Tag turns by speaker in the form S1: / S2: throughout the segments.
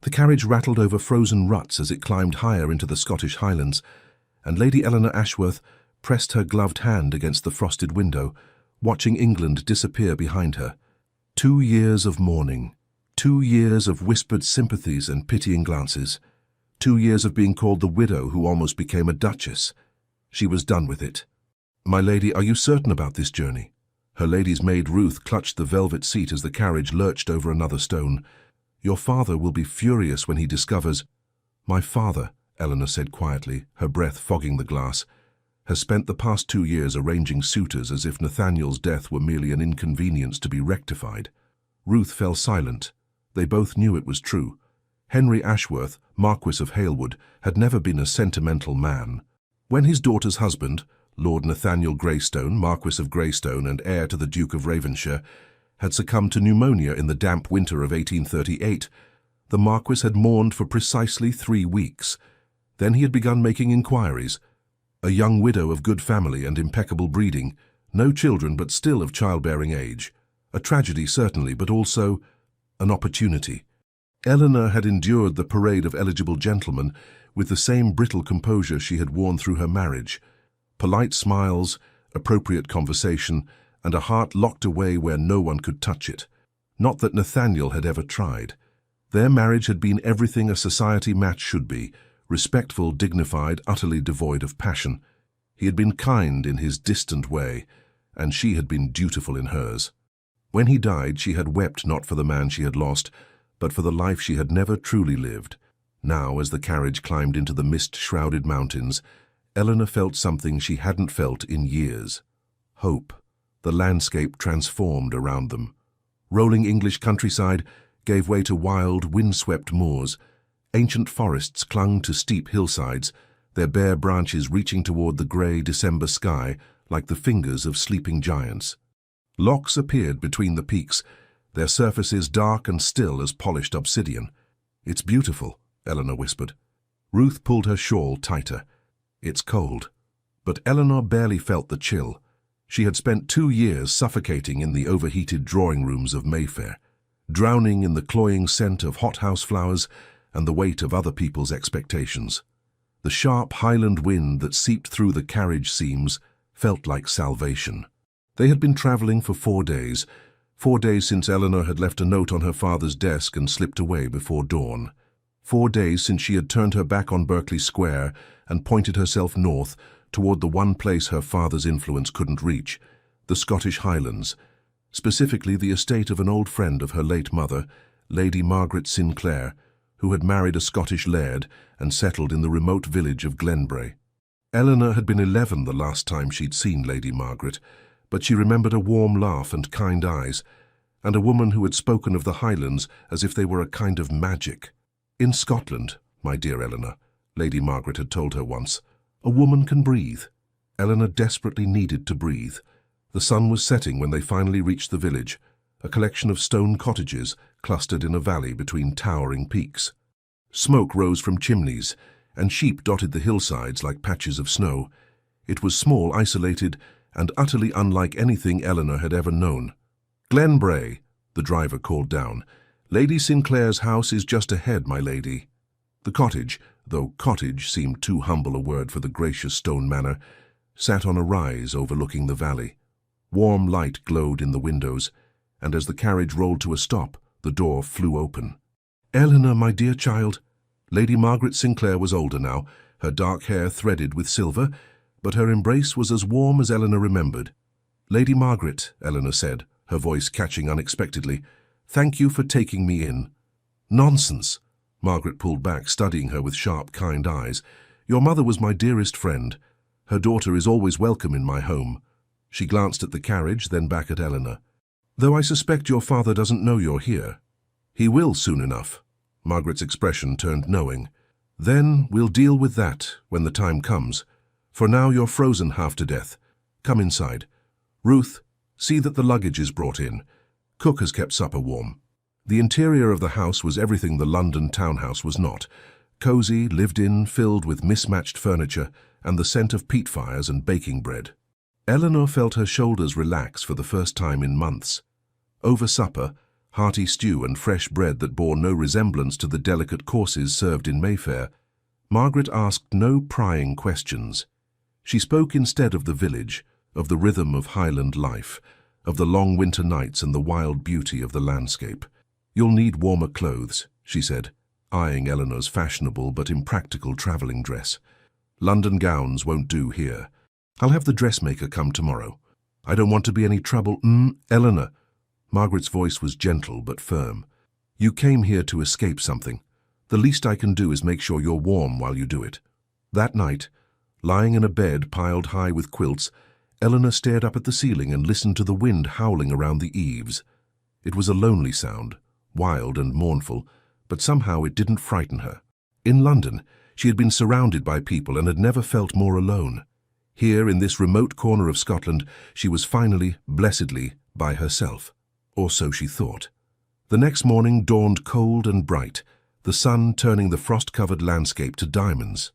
S1: The carriage rattled over frozen ruts as it climbed higher into the Scottish Highlands, and Lady Eleanor Ashworth pressed her gloved hand against the frosted window, watching England disappear behind her. 2 years of mourning, 2 years of whispered sympathies and pitying glances, 2 years of being called the widow who almost became a duchess. She was done with it. "My lady, are you certain about this journey?" Her lady's maid Ruth clutched the velvet seat as the carriage lurched over another stone. "Your father will be furious when he discovers—" "My father," Eleanor said quietly, her breath fogging the glass, "has spent the past 2 years arranging suitors as if Nathaniel's death were merely an inconvenience to be rectified." Ruth fell silent. They both knew it was true. Henry Ashworth, Marquis of Halewood, had never been a sentimental man. When his daughter's husband, Lord Nathaniel Greystone, Marquis of Greystone and heir to the Duke of Ravenshire, had succumbed to pneumonia in the damp winter of 1838, the Marquis had mourned for precisely 3 weeks. Then he had begun making inquiries. A young widow of good family and impeccable breeding, no children but still of childbearing age. A tragedy certainly, but also an opportunity. Eleanor had endured the parade of eligible gentlemen with the same brittle composure she had worn through her marriage. Polite smiles, appropriate conversation, and a heart locked away where no one could touch it. Not that Nathaniel had ever tried. Their marriage had been everything a society match should be, respectful, dignified, utterly devoid of passion. He had been kind in his distant way, and she had been dutiful in hers. When he died, she had wept not for the man she had lost, but for the life she had never truly lived. Now, as the carriage climbed into the mist-shrouded mountains, Eleanor felt something she hadn't felt in years. Hope. The landscape transformed around them. Rolling English countryside gave way to wild, windswept moors. Ancient forests clung to steep hillsides, their bare branches reaching toward the grey December sky like the fingers of sleeping giants. Lochs appeared between the peaks, their surfaces dark and still as polished obsidian. "It's beautiful," Eleanor whispered. Ruth pulled her shawl tighter. "It's cold." But Eleanor barely felt the chill. She had spent 2 years suffocating in the overheated drawing rooms of Mayfair, drowning in the cloying scent of hothouse flowers and the weight of other people's expectations. The sharp Highland wind that seeped through the carriage seams felt like salvation. They had been travelling for 4 days, 4 days since Eleanor had left a note on her father's desk and slipped away before dawn. 4 days since she had turned her back on Berkeley Square and pointed herself north toward the one place her father's influence couldn't reach, the Scottish Highlands, specifically the estate of an old friend of her late mother, Lady Margaret Sinclair, who had married a Scottish laird and settled in the remote village of Glenbrae. Eleanor had been 11 the last time she'd seen Lady Margaret, but she remembered a warm laugh and kind eyes, and a woman who had spoken of the Highlands as if they were a kind of magic. "In Scotland, my dear Eleanor," Lady Margaret had told her once, "a woman can breathe." Eleanor desperately needed to breathe. The sun was setting when they finally reached the village, a collection of stone cottages clustered in a valley between towering peaks. Smoke rose from chimneys, and sheep dotted the hillsides like patches of snow. It was small, isolated, and utterly unlike anything Eleanor had ever known. "Glenbrae," the driver called down. "Lady Sinclair's house is just ahead, my lady." The cottage, though cottage seemed too humble a word for the gracious stone manor, sat on a rise overlooking the valley. Warm light glowed in the windows, and as the carriage rolled to a stop, the door flew open. "Eleanor, my dear child." Lady Margaret Sinclair was older now, her dark hair threaded with silver, but her embrace was as warm as Eleanor remembered. "Lady Margaret," Eleanor said, her voice catching unexpectedly, "thank you for taking me in." "Nonsense." Margaret pulled back, studying her with sharp, kind eyes. "Your mother was my dearest friend. Her daughter is always welcome in my home." She glanced at the carriage, then back at Eleanor. "Though I suspect your father doesn't know you're here." "He will soon enough." Margaret's expression turned knowing. "Then we'll deal with that when the time comes. For now you're frozen half to death. Come inside. Ruth, see that the luggage is brought in. Cook has kept supper warm." The interior of the house was everything the London townhouse was not. Cosy, lived in, filled with mismatched furniture and the scent of peat fires and baking bread. Eleanor felt her shoulders relax for the first time in months. Over supper, hearty stew and fresh bread that bore no resemblance to the delicate courses served in Mayfair, Margaret asked no prying questions. She spoke instead of the village, of the rhythm of Highland life, of the long winter nights and the wild beauty of the landscape. "You'll need warmer clothes," she said, eyeing Eleanor's fashionable but impractical travelling dress. "London gowns won't do here. I'll have the dressmaker come tomorrow. I don't want to be any trouble." Eleanor." Margaret's voice was gentle but firm. "You came here to escape something. The least I can do is make sure you're warm while you do it." That night, lying in a bed piled high with quilts, Eleanor stared up at the ceiling and listened to the wind howling around the eaves. It was a lonely sound, wild and mournful, but somehow it didn't frighten her. In London, she had been surrounded by people and had never felt more alone. Here, in this remote corner of Scotland, she was finally, blessedly, by herself. Or so she thought. The next morning dawned cold and bright, the sun turning the frost-covered landscape to diamonds.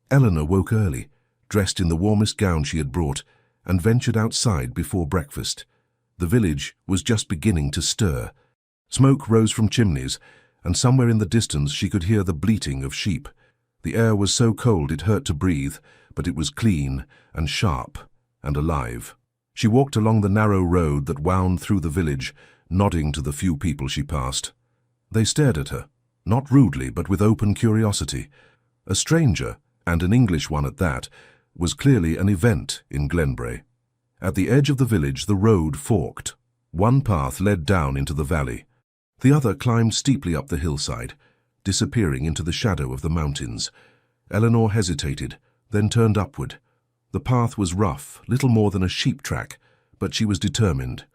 S1: Eleanor woke early, dressed in the warmest gown she had brought, and ventured outside before breakfast. The village was just beginning to stir. Smoke rose from chimneys, and somewhere in the distance she could hear the bleating of sheep. The air was so cold it hurt to breathe, but it was clean and sharp and alive. She walked along the narrow road that wound through the village, nodding to the few people she passed. They stared at her, not rudely but with open curiosity. A stranger, and an English one at that, was clearly an event in Glenbrae. At the edge of the village the road forked. One path led down into the valley. The other climbed steeply up the hillside, disappearing into the shadow of the mountains. Eleanor hesitated, then turned upward. The path was rough, little more than a sheep track, but she was determined.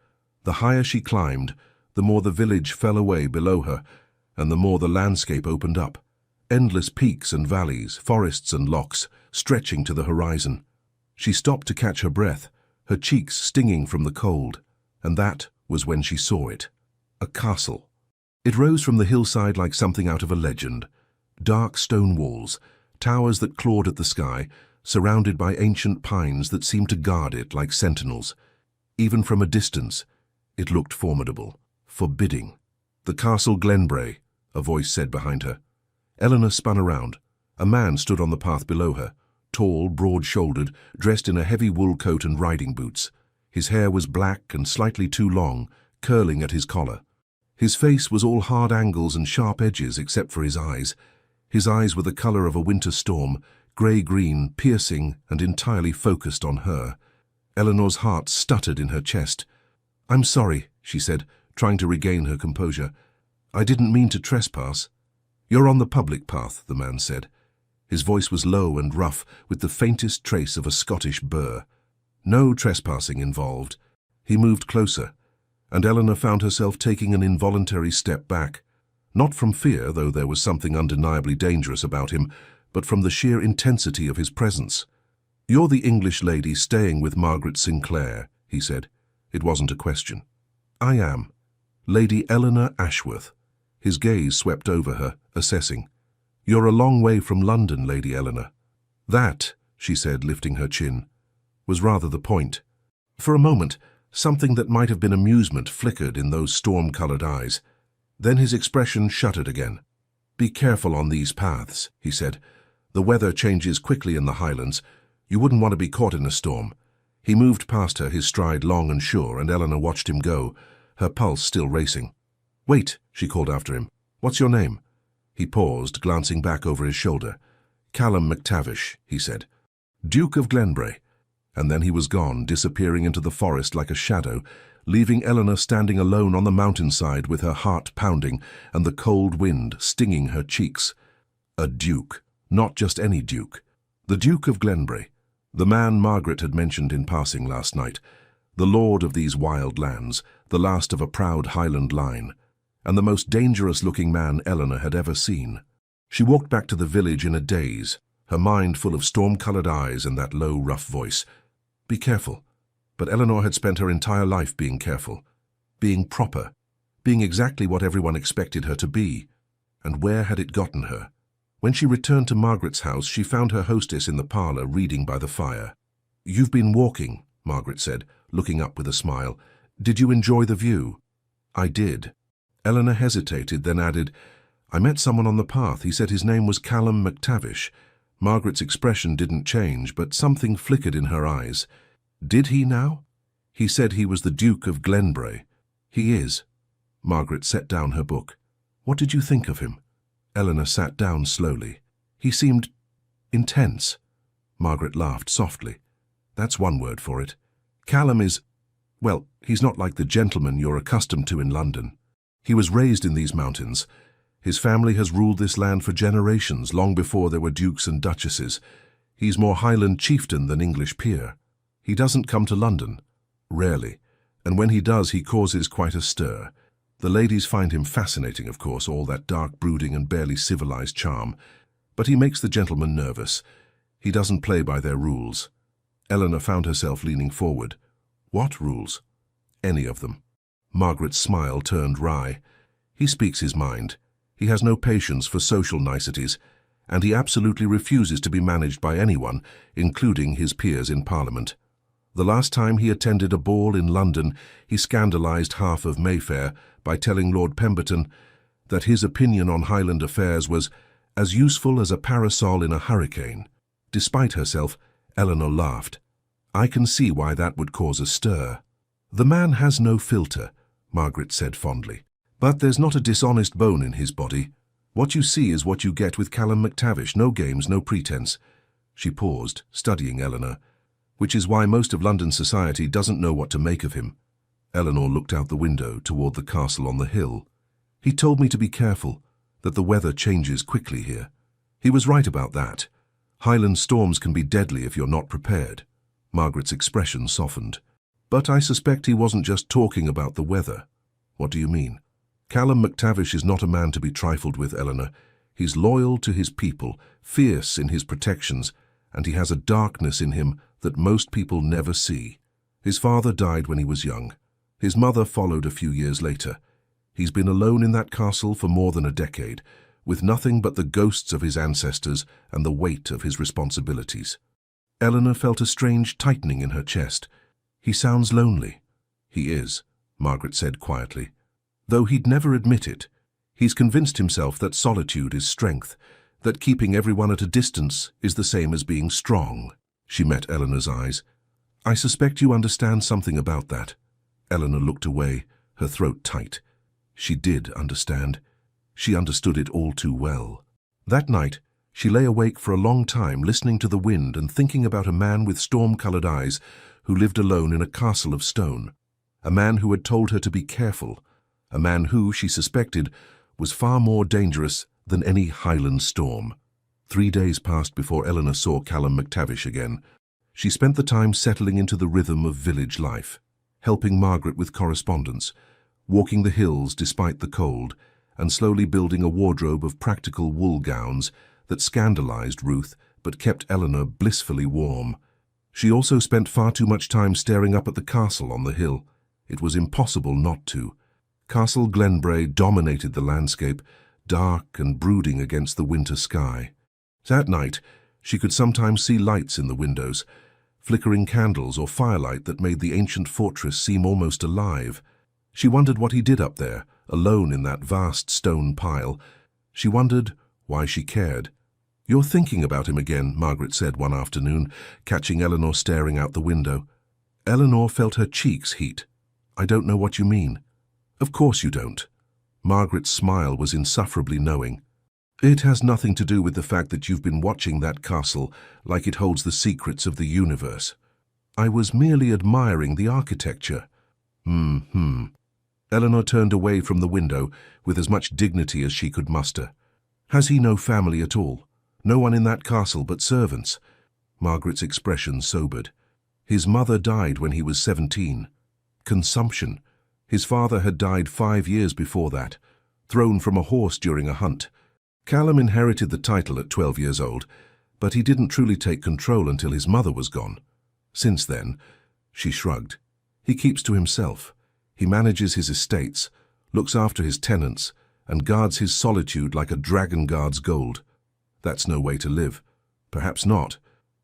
S1: The higher she climbed, the more the village fell away below her, and the more the landscape opened up. Endless peaks and valleys, forests and lochs, stretching to the horizon. She stopped to catch her breath, her cheeks stinging from the cold, and that was when she saw it. A castle. It rose from the hillside like something out of a legend. Dark stone walls, towers that clawed at the sky, surrounded by ancient pines that seemed to guard it like sentinels. Even from a distance, it looked formidable, forbidding. "The Castle Glenbrae," a voice said behind her. Eleanor spun around. A man stood on the path below her, tall, broad-shouldered, dressed in a heavy wool coat and riding boots. His hair was black and slightly too long, curling at his collar. His face was all hard angles and sharp edges except for his eyes. His eyes were the color of a winter storm, grey-green, piercing and entirely focused on her. Eleanor's heart stuttered in her chest. "I'm sorry," she said, trying to regain her composure. "I didn't mean to trespass." "You're on the public path," the man said. His voice was low and rough, with the faintest trace of a Scottish burr. No trespassing involved. He moved closer, and Eleanor found herself taking an involuntary step back. Not from fear, though there was something undeniably dangerous about him, but from the sheer intensity of his presence. "You're the English lady staying with Margaret Sinclair," he said. It wasn't a question. "I am. Lady Eleanor Ashworth." His gaze swept over her, assessing. "You're a long way from London, Lady Eleanor." "That," she said, lifting her chin, "was rather the point." For a moment, something that might have been amusement flickered in those storm-colored eyes. Then his expression shuttered again. "Be careful on these paths," he said. "The weather changes quickly in the Highlands. You wouldn't want to be caught in a storm." He moved past her, his stride long and sure, and Eleanor watched him go, her pulse still racing. "Wait," she called after him. "What's your name?" He paused, glancing back over his shoulder. "Callum MacTavish," he said. "Duke of Glenbrae." And then he was gone, disappearing into the forest like a shadow, leaving Eleanor standing alone on the mountainside with her heart pounding and the cold wind stinging her cheeks. A duke, not just any duke. The Duke of Glenbrae, the man Margaret had mentioned in passing last night, the lord of these wild lands, the last of a proud Highland line, and the most dangerous-looking man Eleanor had ever seen. She walked back to the village in a daze, her mind full of storm-colored eyes and that low, rough voice. Be careful. But Eleanor had spent her entire life being careful, being proper, being exactly what everyone expected her to be. And where had it gotten her? When she returned to Margaret's house, she found her hostess in the parlour reading by the fire. "You've been walking," Margaret said, looking up with a smile. "Did you enjoy the view?" "I did." Eleanor hesitated, then added, "I met someone on the path. He said his name was Callum MacTavish." Margaret's expression didn't change, but something flickered in her eyes. "Did he now?" "He said he was the Duke of Glenbray." "He is." Margaret set down her book. "What did you think of him?" Eleanor sat down slowly. "He seemed intense." Margaret laughed softly. "That's one word for it. Callum is, well, he's not like the gentleman you're accustomed to in London. He was raised in these mountains. His family has ruled this land for generations, long before there were dukes and duchesses. He's more Highland chieftain than English peer. He doesn't come to London. Rarely. And when he does, he causes quite a stir. The ladies find him fascinating, of course, all that dark brooding and barely civilized charm. But he makes the gentlemen nervous. He doesn't play by their rules." Eleanor found herself leaning forward. "What rules?" "Any of them." Margaret's smile turned wry. "He speaks his mind. He has no patience for social niceties, and he absolutely refuses to be managed by anyone, including his peers in Parliament. The last time he attended a ball in London, he scandalized half of Mayfair by telling Lord Pemberton that his opinion on Highland affairs was as useful as a parasol in a hurricane." Despite herself, Eleanor laughed. "I can see why that would cause a stir." "The man has no filter," Margaret said fondly. "But there's not a dishonest bone in his body. What you see is what you get with Callum MacTavish. No games, no pretense." She paused, studying Eleanor. "Which is why most of London society doesn't know what to make of him." Eleanor looked out the window toward the castle on the hill. "He told me to be careful, that the weather changes quickly here. He was right about that. Highland storms can be deadly if you're not prepared." Margaret's expression softened. "But I suspect he wasn't just talking about the weather." "What do you mean?" "Callum MacTavish is not a man to be trifled with, Eleanor. He's loyal to his people, fierce in his protections, and he has a darkness in him that most people never see. His father died when he was young. His mother followed a few years later. He's been alone in that castle for more than a decade, with nothing but the ghosts of his ancestors and the weight of his responsibilities." Eleanor felt a strange tightening in her chest. "He sounds lonely." "He is," Margaret said quietly. "Though he'd never admit it. He's convinced himself that solitude is strength, that keeping everyone at a distance is the same as being strong." She met Eleanor's eyes. "I suspect you understand something about that." Eleanor looked away, her throat tight. She did understand. She understood it all too well. That night, she lay awake for a long time, listening to the wind and thinking about a man with storm-colored eyes who lived alone in a castle of stone. A man who had told her to be careful. A man who, she suspected, was far more dangerous than any Highland storm. 3 days passed before Eleanor saw Callum MacTavish again. She spent the time settling into the rhythm of village life, helping Margaret with correspondence, walking the hills despite the cold, and slowly building a wardrobe of practical wool gowns that scandalized Ruth but kept Eleanor blissfully warm. She also spent far too much time staring up at the castle on the hill. It was impossible not to. Castle Glenbray dominated the landscape, dark and brooding against the winter sky. At night, she could sometimes see lights in the windows, flickering candles or firelight that made the ancient fortress seem almost alive. She wondered what he did up there, alone in that vast stone pile. She wondered why she cared. "You're thinking about him again," Margaret said one afternoon, catching Eleanor staring out the window. Eleanor felt her cheeks heat. "I don't know what you mean." "Of course you don't." Margaret's smile was insufferably knowing. "It has nothing to do with the fact that you've been watching that castle like it holds the secrets of the universe. I was merely admiring the architecture." Eleanor turned away from the window with as much dignity as she could muster. "Has he no family at all? No one in that castle but servants?" Margaret's expression sobered. "His mother died when he was 17. Consumption. His father had died 5 years before that, thrown from a horse during a hunt. Callum inherited the title at 12 years old, but he didn't truly take control until his mother was gone. Since then," she shrugged, "he keeps to himself. He manages his estates, looks after his tenants, and guards his solitude like a dragon guards gold. That's no way to live. Perhaps not,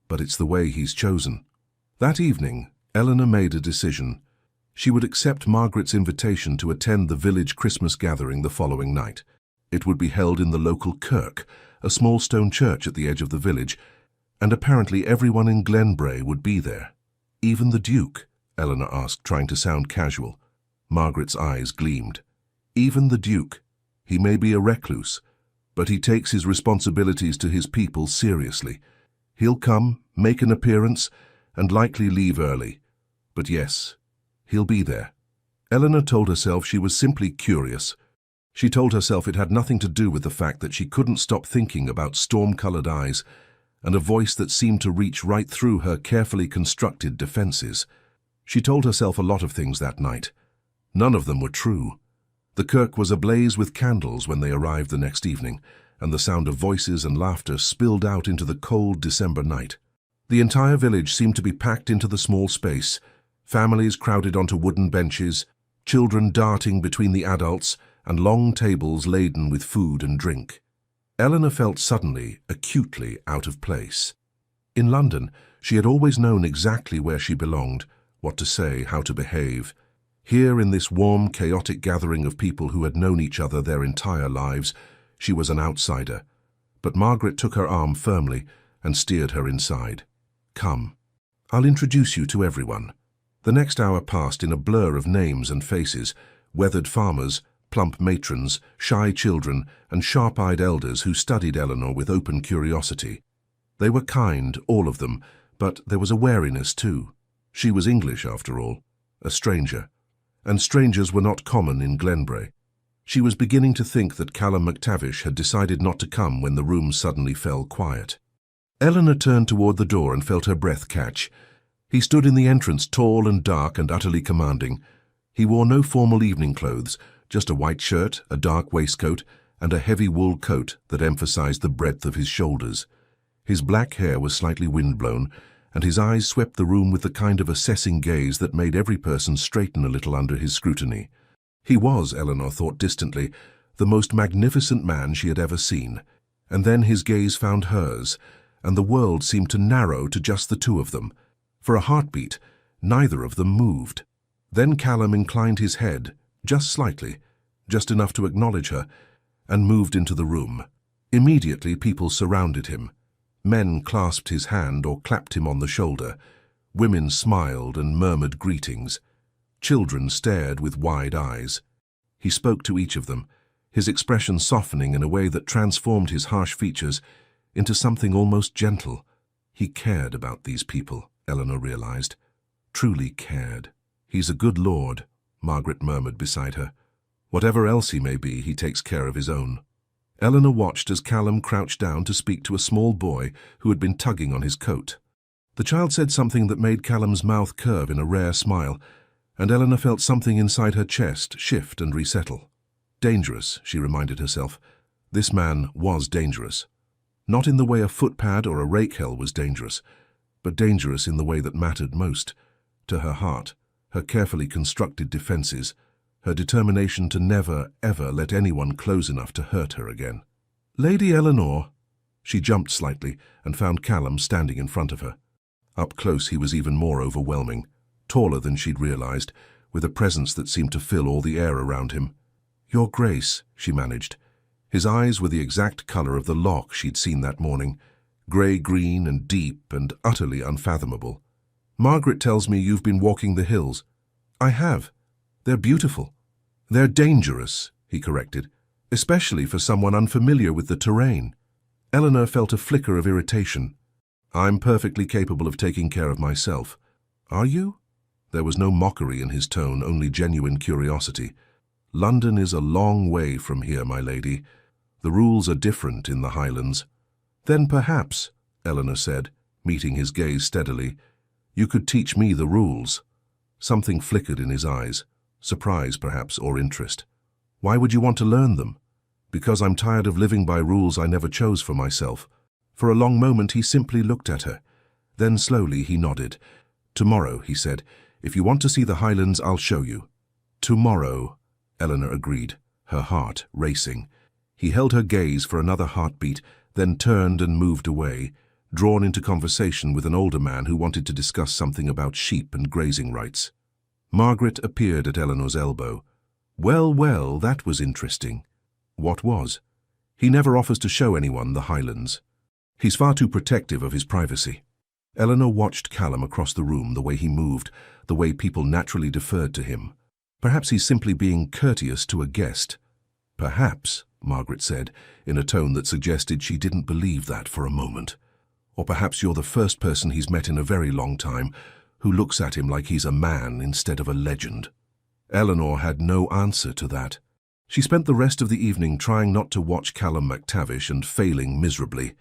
S1: but it's the way he's chosen." That evening, Eleanor made a decision. She would accept Margaret's invitation to attend the village Christmas gathering the following night. It would be held in the local kirk, a small stone church at the edge of the village, and apparently everyone in Glenbrae would be there. Even the Duke? Eleanor asked, trying to sound casual. Margaret's eyes gleamed. Even the Duke. He may be a recluse, but he takes his responsibilities to his people seriously. He'll come, make an appearance, and likely leave early. But yes, he'll be there. Eleanor told herself she was simply curious. She told herself it had nothing to do with the fact that she couldn't stop thinking about storm-colored eyes and a voice that seemed to reach right through her carefully constructed defenses. She told herself a lot of things that night. None of them were true. The kirk was ablaze with candles when they arrived the next evening, and the sound of voices and laughter spilled out into the cold December night. The entire village seemed to be packed into the small space, families crowded onto wooden benches, children darting between the adults, and long tables laden with food and drink. Eleanor felt suddenly, acutely out of place. In London, she had always known exactly where she belonged, what to say, how to behave. Here, in this warm, chaotic gathering of people who had known each other their entire lives, she was an outsider. But Margaret took her arm firmly and steered her inside. "Come. I'll introduce you to everyone." The next hour passed in a blur of names and faces, weathered farmers, plump matrons, shy children, and sharp-eyed elders who studied Eleanor with open curiosity. They were kind, all of them, but there was a wariness too. She was English, after all, a stranger. And strangers were not common in Glenbrae. She was beginning to think that Callum MacTavish had decided not to come when the room suddenly fell quiet. Eleanor turned toward the door and felt her breath catch. He stood in the entrance, tall and dark and utterly commanding. He wore no formal evening clothes, just a white shirt, a dark waistcoat, and a heavy wool coat that emphasized the breadth of his shoulders. His black hair was slightly windblown, and his eyes swept the room with the kind of assessing gaze that made every person straighten a little under his scrutiny. He was, Eleanor thought distantly, the most magnificent man she had ever seen. And then his gaze found hers, and the world seemed to narrow to just the two of them. For a heartbeat, neither of them moved. Then Callum inclined his head, just slightly, just enough to acknowledge her, and moved into the room. Immediately people surrounded him. Men clasped his hand or clapped him on the shoulder. Women smiled and murmured greetings. Children stared with wide eyes. He spoke to each of them, his expression softening in a way that transformed his harsh features into something almost gentle. He cared about these people, Eleanor realized. Truly cared. "He's a good lord," Margaret murmured beside her. "Whatever else he may be, he takes care of his own." Eleanor watched as Callum crouched down to speak to a small boy who had been tugging on his coat. The child said something that made Callum's mouth curve in a rare smile, and Eleanor felt something inside her chest shift and resettle. Dangerous, she reminded herself. This man was dangerous. Not in the way a footpad or a rakehell was dangerous, but dangerous in the way that mattered most, to her heart, her carefully constructed defenses, her determination to never, ever let anyone close enough to hurt her again. "Lady Eleanor." She jumped slightly and found Callum standing in front of her. Up close he was even more overwhelming, taller than she'd realized, with a presence that seemed to fill all the air around him. "Your Grace," she managed. His eyes were the exact color of the loch she'd seen that morning, grey-green and deep and utterly unfathomable. "Margaret tells me you've been walking the hills." "I have. They're beautiful." "They're dangerous," he corrected, "especially for someone unfamiliar with the terrain." Eleanor felt a flicker of irritation. "I'm perfectly capable of taking care of myself." "Are you?" There was no mockery in his tone, only genuine curiosity. "London is a long way from here, my lady. The rules are different in the Highlands." "Then perhaps," Eleanor said, meeting his gaze steadily, "you could teach me the rules." Something flickered in his eyes, surprise perhaps, or interest. "Why would you want to learn them?" "Because I'm tired of living by rules I never chose for myself." For a long moment he simply looked at her. Then slowly he nodded. "Tomorrow," he said. "If you want to see the Highlands, I'll show you." "Tomorrow," Eleanor agreed, her heart racing. He held her gaze for another heartbeat, then turned and moved away, drawn into conversation with an older man who wanted to discuss something about sheep and grazing rights. Margaret appeared at Eleanor's elbow. Well, well, that was interesting. What was? He never offers to show anyone the Highlands. He's far too protective of his privacy. Eleanor watched Callum across the room, the way he moved, the way people naturally deferred to him. Perhaps he's simply being courteous to a guest. Perhaps, Margaret said, in a tone that suggested she didn't believe that for a moment. Or perhaps you're the first person he's met in a very long time who looks at him like he's a man instead of a legend. Eleanor had no answer to that. She spent the rest of the evening trying not to watch Callum MacTavish and failing miserably.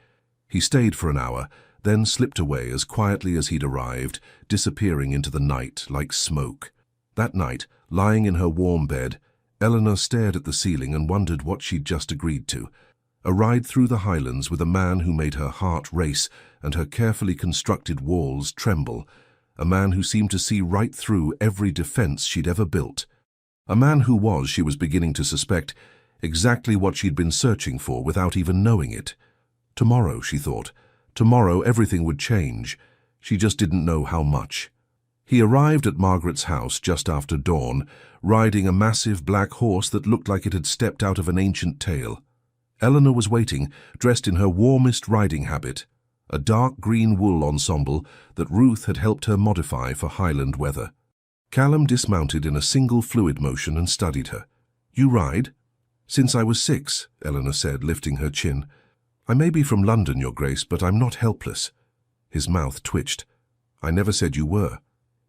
S1: He stayed for an hour, then slipped away as quietly as he'd arrived, disappearing into the night like smoke. That night, lying in her warm bed, Eleanor stared at the ceiling and wondered what she'd just agreed to. A ride through the Highlands with a man who made her heart race and her carefully constructed walls tremble. A man who seemed to see right through every defense she'd ever built. A man who was, she was beginning to suspect, exactly what she'd been searching for without even knowing it. Tomorrow, she thought. Tomorrow everything would change. She just didn't know how much. He arrived at Margaret's house just after dawn, riding a massive black horse that looked like it had stepped out of an ancient tale. Eleanor was waiting, dressed in her warmest riding habit, a dark green wool ensemble that Ruth had helped her modify for Highland weather. Callum dismounted in a single fluid motion and studied her. "You ride?" "Since I was 6, Eleanor said, lifting her chin. "I may be from London, Your Grace, but I'm not helpless." His mouth twitched. "I never said you were."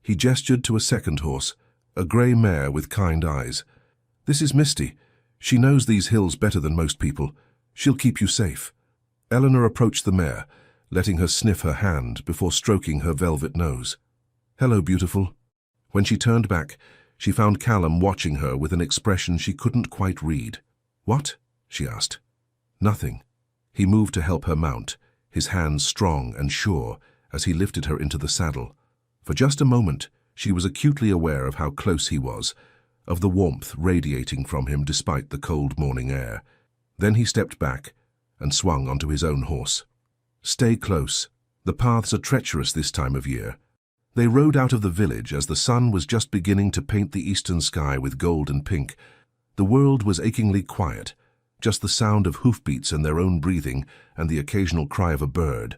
S1: He gestured to a second horse, a grey mare with kind eyes. "This is Misty. She knows these hills better than most people. She'll keep you safe." Eleanor approached the mare, letting her sniff her hand before stroking her velvet nose. "Hello, beautiful." When she turned back, she found Callum watching her with an expression she couldn't quite read. "What?" she asked. "Nothing." He moved to help her mount, his hands strong and sure as he lifted her into the saddle. For just a moment, she was acutely aware of how close he was, of the warmth radiating from him despite the cold morning air. Then he stepped back and swung onto his own horse. "Stay close. The paths are treacherous this time of year." They rode out of the village as the sun was just beginning to paint the eastern sky with gold and pink. The world was achingly quiet, just the sound of hoofbeats and their own breathing and the occasional cry of a bird.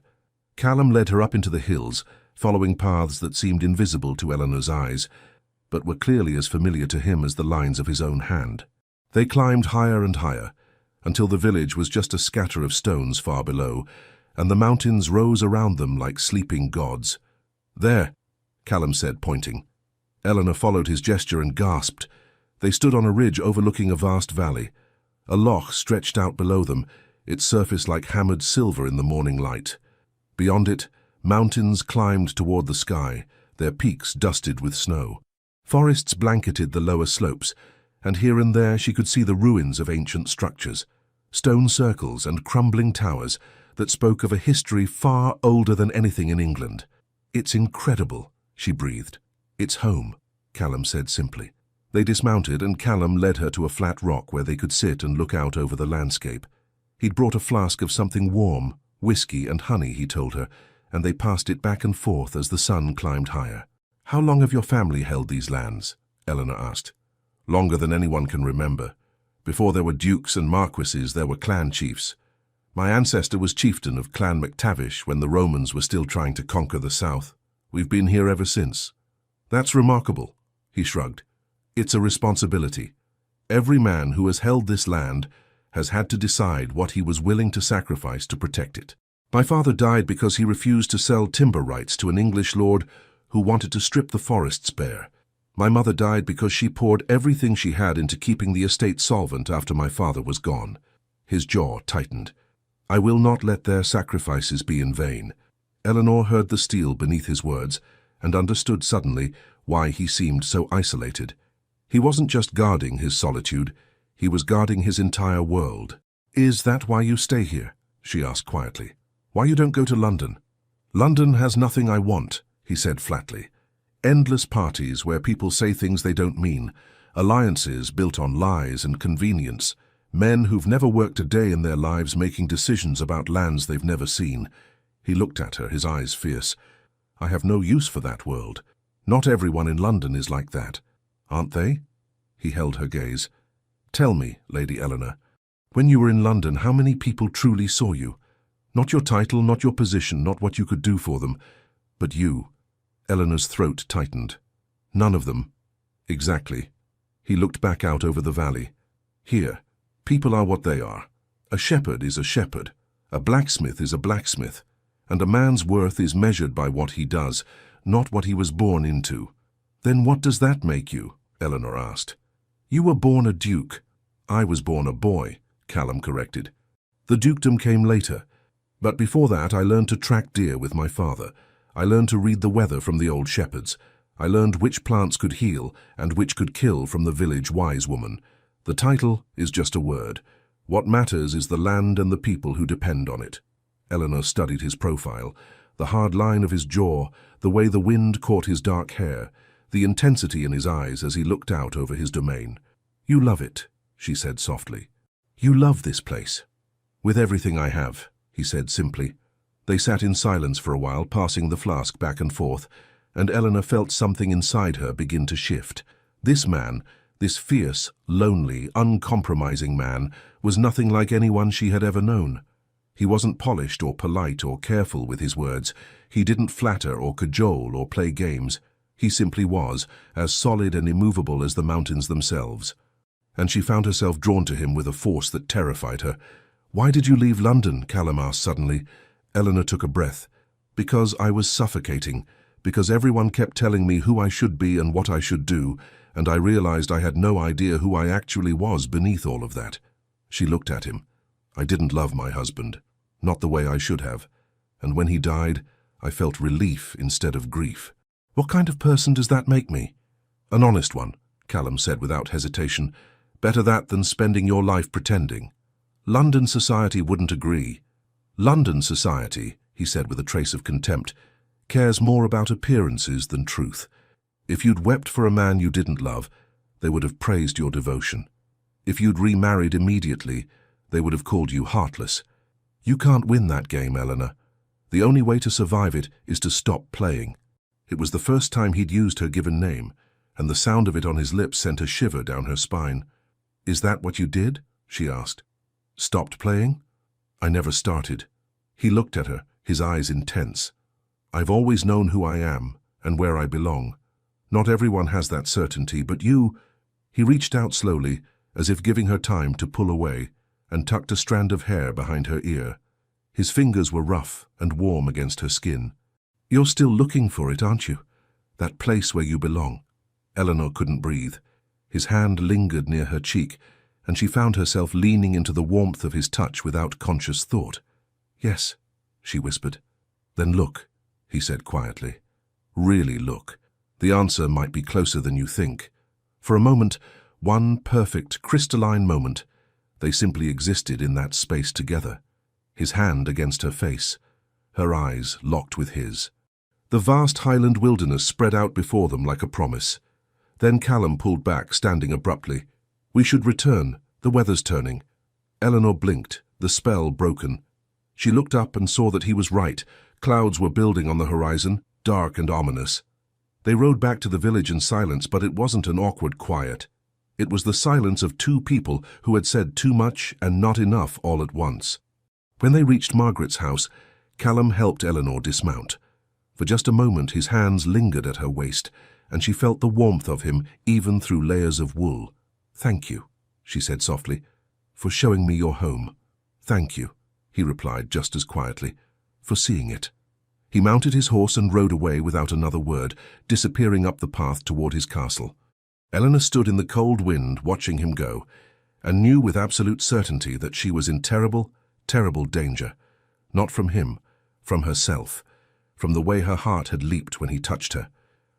S1: Callum led her up into the hills, following paths that seemed invisible to Eleanor's eyes, but were clearly as familiar to him as the lines of his own hand. They climbed higher and higher, until the village was just a scatter of stones far below, and the mountains rose around them like sleeping gods. "There," Callum said, pointing. Eleanor followed his gesture and gasped. They stood on a ridge overlooking a vast valley. A loch stretched out below them, its surface like hammered silver in the morning light. Beyond it, mountains climbed toward the sky, their peaks dusted with snow. Forests blanketed the lower slopes, and here and there she could see the ruins of ancient structures, stone circles and crumbling towers that spoke of a history far older than anything in England. "It's incredible," she breathed. "It's home," Callum said simply. They dismounted and Callum led her to a flat rock where they could sit and look out over the landscape. He'd brought a flask of something warm, whiskey and honey, he told her, and they passed it back and forth as the sun climbed higher. "How long have your family held these lands?" Eleanor asked. "Longer than anyone can remember. Before there were dukes and marquises, there were clan chiefs. My ancestor was chieftain of Clan MacTavish when the Romans were still trying to conquer the south. We've been here ever since." "That's remarkable," he shrugged. "It's a responsibility. Every man who has held this land has had to decide what he was willing to sacrifice to protect it. My father died because he refused to sell timber rights to an English lord who wanted to strip the forests bare. My mother died because she poured everything she had into keeping the estate solvent after my father was gone." His jaw tightened. "I will not let their sacrifices be in vain." Eleanor heard the steel beneath his words and understood suddenly why he seemed so isolated. He wasn't just guarding his solitude, he was guarding his entire world. "Is that why you stay here?" she asked quietly. "Why you don't go to London?" "London has nothing I want," he said flatly. "Endless parties where people say things they don't mean, alliances built on lies and convenience, men who've never worked a day in their lives making decisions about lands they've never seen." He looked at her, his eyes fierce. "I have no use for that world. Not everyone in London is like that, aren't they? He held her gaze. Tell me, Lady Eleanor, when you were in London, how many people truly saw you? Not your title, not your position, not what you could do for them, but you. Eleanor's throat tightened. None of them. Exactly. He looked back out over the valley. Here, people are what they are. A shepherd is a shepherd. A blacksmith is a blacksmith. And a man's worth is measured by what he does, not what he was born into. Then what does that make you? Eleanor asked. You were born a duke. I was born a boy, Callum corrected. The dukedom came later. But before that, I learned to track deer with my father. I learned to read the weather from the old shepherds. I learned which plants could heal and which could kill from the village wise woman. The title is just a word. What matters is the land and the people who depend on it. Eleanor studied his profile, the hard line of his jaw, the way the wind caught his dark hair, the intensity in his eyes as he looked out over his domain. You love it, she said softly. You love this place. With everything I have, he said simply. They sat in silence for a while, passing the flask back and forth, and Eleanor felt something inside her begin to shift. This man, this fierce, lonely, uncompromising man, was nothing like anyone she had ever known. He wasn't polished or polite or careful with his words. He didn't flatter or cajole or play games. He simply was, as solid and immovable as the mountains themselves. And she found herself drawn to him with a force that terrified her. Why did you leave London? Callum asked suddenly. Eleanor took a breath. Because I was suffocating. Because everyone kept telling me who I should be and what I should do, and I realized I had no idea who I actually was beneath all of that. She looked at him. I didn't love my husband. Not the way I should have. And when he died, I felt relief instead of grief. What kind of person does that make me? An honest one, Callum said without hesitation. Better that than spending your life pretending. London society wouldn't agree. London society, he said with a trace of contempt, cares more about appearances than truth. If you'd wept for a man you didn't love, they would have praised your devotion. If you'd remarried immediately, they would have called you heartless. You can't win that game, Eleanor. The only way to survive it is to stop playing. It was the first time he'd used her given name, and the sound of it on his lips sent a shiver down her spine. Is that what you did? She asked. Stopped playing? I never started. He looked at her, his eyes intense. I've always known who I am and where I belong. Not everyone has that certainty, but you... He reached out slowly, as if giving her time to pull away, and tucked a strand of hair behind her ear. His fingers were rough and warm against her skin. You're still looking for it, aren't you? That place where you belong. Eleanor couldn't breathe. His hand lingered near her cheek, and she found herself leaning into the warmth of his touch without conscious thought. Yes, she whispered. Then look, he said quietly. Really look. The answer might be closer than you think. For a moment, one perfect, crystalline moment, they simply existed in that space together. His hand against her face, her eyes locked with his. The vast highland wilderness spread out before them like a promise. Then Callum pulled back, standing abruptly. We should return. The weather's turning. Eleanor blinked, the spell broken. She looked up and saw that he was right. Clouds were building on the horizon, dark and ominous. They rode back to the village in silence, but it wasn't an awkward quiet. It was the silence of two people who had said too much and not enough all at once. When they reached Margaret's house, Callum helped Eleanor dismount. For just a moment his hands lingered at her waist, and she felt the warmth of him even through layers of wool. Thank you, she said softly, for showing me your home. Thank you, he replied just as quietly, for seeing it. He mounted his horse and rode away without another word, disappearing up the path toward his castle. Eleanor stood in the cold wind watching him go, and knew with absolute certainty that she was in terrible, terrible danger. Not from him, from herself, from the way her heart had leaped when he touched her,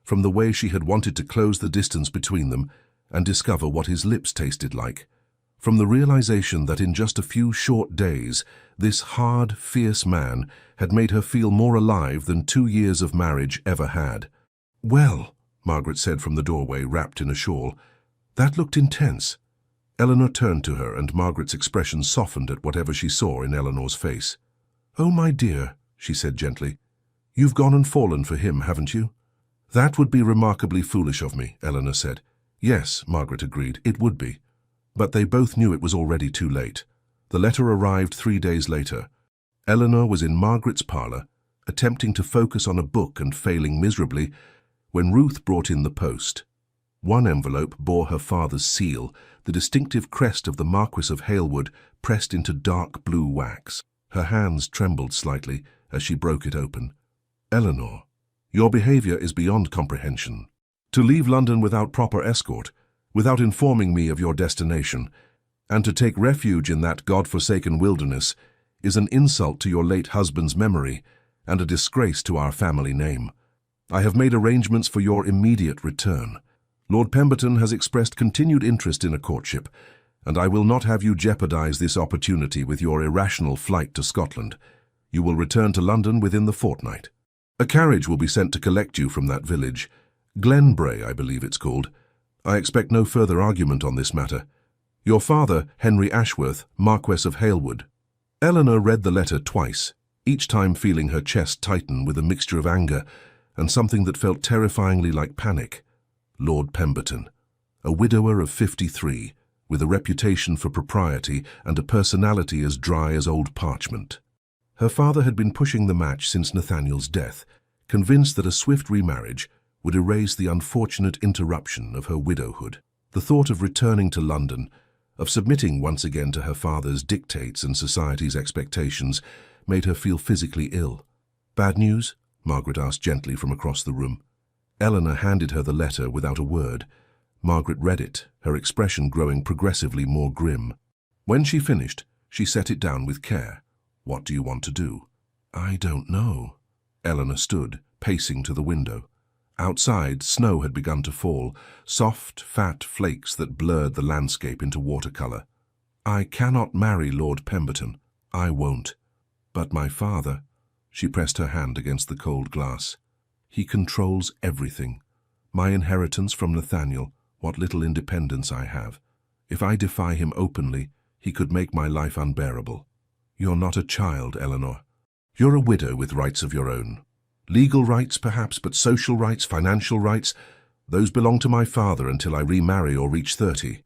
S1: from the way she had wanted to close the distance between them and discover what his lips tasted like, from the realization that in just a few short days, this hard, fierce man had made her feel more alive than 2 years of marriage ever had. Well, Margaret said from the doorway, wrapped in a shawl. That looked intense. Eleanor turned to her, and Margaret's expression softened at whatever she saw in Eleanor's face. Oh, my dear, she said gently, you've gone and fallen for him, haven't you? That would be remarkably foolish of me, Eleanor said. Yes, Margaret agreed, it would be. But they both knew it was already too late. The letter arrived 3 days later. Eleanor was in Margaret's parlour, attempting to focus on a book and failing miserably, when Ruth brought in the post. One envelope bore her father's seal, the distinctive crest of the Marquis of Halewood pressed into dark blue wax. Her hands trembled slightly as she broke it open. Eleanor, your behaviour is beyond comprehension. To leave London without proper escort, without informing me of your destination, and to take refuge in that God-forsaken wilderness is an insult to your late husband's memory and a disgrace to our family name. I have made arrangements for your immediate return. Lord Pemberton has expressed continued interest in a courtship, and I will not have you jeopardize this opportunity with your irrational flight to Scotland. You will return to London within the fortnight. A carriage will be sent to collect you from that village. Glenbrae, I believe it's called. I expect no further argument on this matter. Your father, Henry Ashworth, Marquess of Halewood. Eleanor read the letter twice, each time feeling her chest tighten with a mixture of anger and something that felt terrifyingly like panic. Lord Pemberton, a widower of 53, with a reputation for propriety and a personality as dry as old parchment. Her father had been pushing the match since Nathaniel's death, convinced that a swift remarriage would erase the unfortunate interruption of her widowhood. The thought of returning to London, of submitting once again to her father's dictates and society's expectations, made her feel physically ill. Bad news? Margaret asked gently from across the room. Eleanor handed her the letter without a word. Margaret read it, her expression growing progressively more grim. When she finished, she set it down with care. What do you want to do? I don't know. Eleanor stood, pacing to the window. Outside, snow had begun to fall, soft, fat flakes that blurred the landscape into watercolour. I cannot marry Lord Pemberton. I won't. But my father, she pressed her hand against the cold glass. He controls everything. My inheritance from Nathaniel, what little independence I have. If I defy him openly, he could make my life unbearable. You're not a child, Eleanor. You're a widow with rights of your own. Legal rights, perhaps, but social rights, financial rights, those belong to my father until I remarry or reach 30.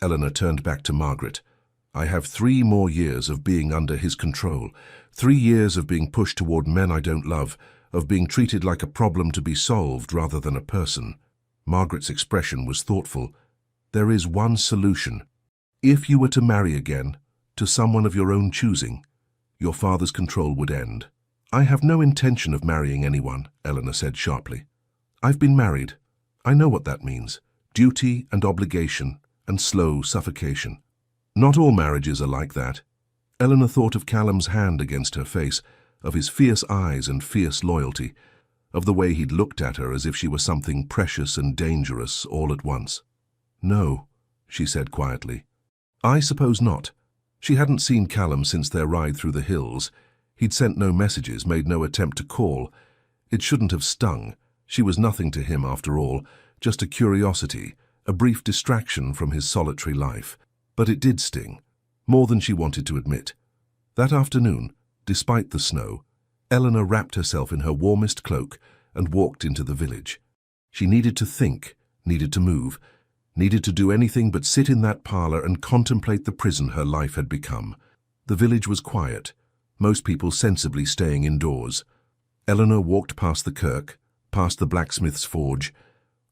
S1: Eleanor turned back to Margaret. I have 3 more years of being under his control, 3 years of being pushed toward men I don't love, of being treated like a problem to be solved rather than a person. Margaret's expression was thoughtful. There is one solution. If you were to marry again, to someone of your own choosing, your father's control would end. I have no intention of marrying anyone, Eleanor said sharply. I've been married. I know what that means. Duty and obligation and slow suffocation. Not all marriages are like that. Eleanor thought of Callum's hand against her face, of his fierce eyes and fierce loyalty, of the way he'd looked at her as if she were something precious and dangerous all at once. No, she said quietly. I suppose not. She hadn't seen Callum since their ride through the hills. He'd sent no messages, made no attempt to call. It shouldn't have stung. She was nothing to him after all, just a curiosity, a brief distraction from his solitary life. But it did sting, more than she wanted to admit. That afternoon, despite the snow, Eleanor wrapped herself in her warmest cloak and walked into the village. She needed to think, needed to move, needed to do anything but sit in that parlour and contemplate the prison her life had become. The village was quiet, most people sensibly staying indoors. Eleanor walked past the kirk, past the blacksmith's forge,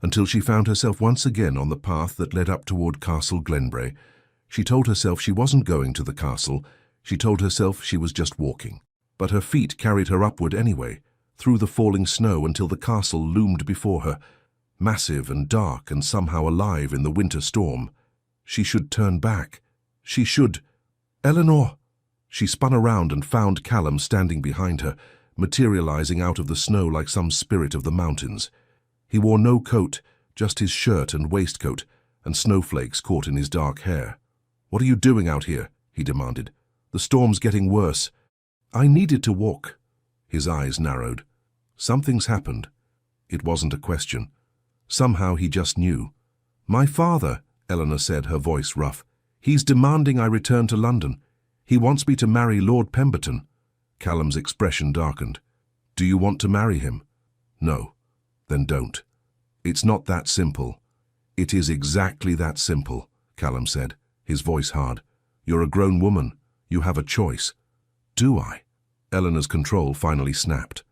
S1: until she found herself once again on the path that led up toward Castle Glenbrae. She told herself she wasn't going to the castle. She told herself she was just walking. But her feet carried her upward anyway, through the falling snow until the castle loomed before her, massive and dark and somehow alive in the winter storm. She should turn back. She should... Eleanor! She spun around and found Callum standing behind her, materializing out of the snow like some spirit of the mountains. He wore no coat, just his shirt and waistcoat, and snowflakes caught in his dark hair. "What are you doing out here?" he demanded. "The storm's getting worse." "I needed to walk." His eyes narrowed. Something's happened. It wasn't a question. Somehow he just knew. "My father," Eleanor said, her voice rough. "He's demanding I return to London. He wants me to marry Lord Pemberton." Callum's expression darkened. "Do you want to marry him?" "No." Then don't. It's not that simple. It is exactly that simple, Callum said, his voice hard. You're a grown woman. You have a choice. Do I? Eleanor's control finally snapped.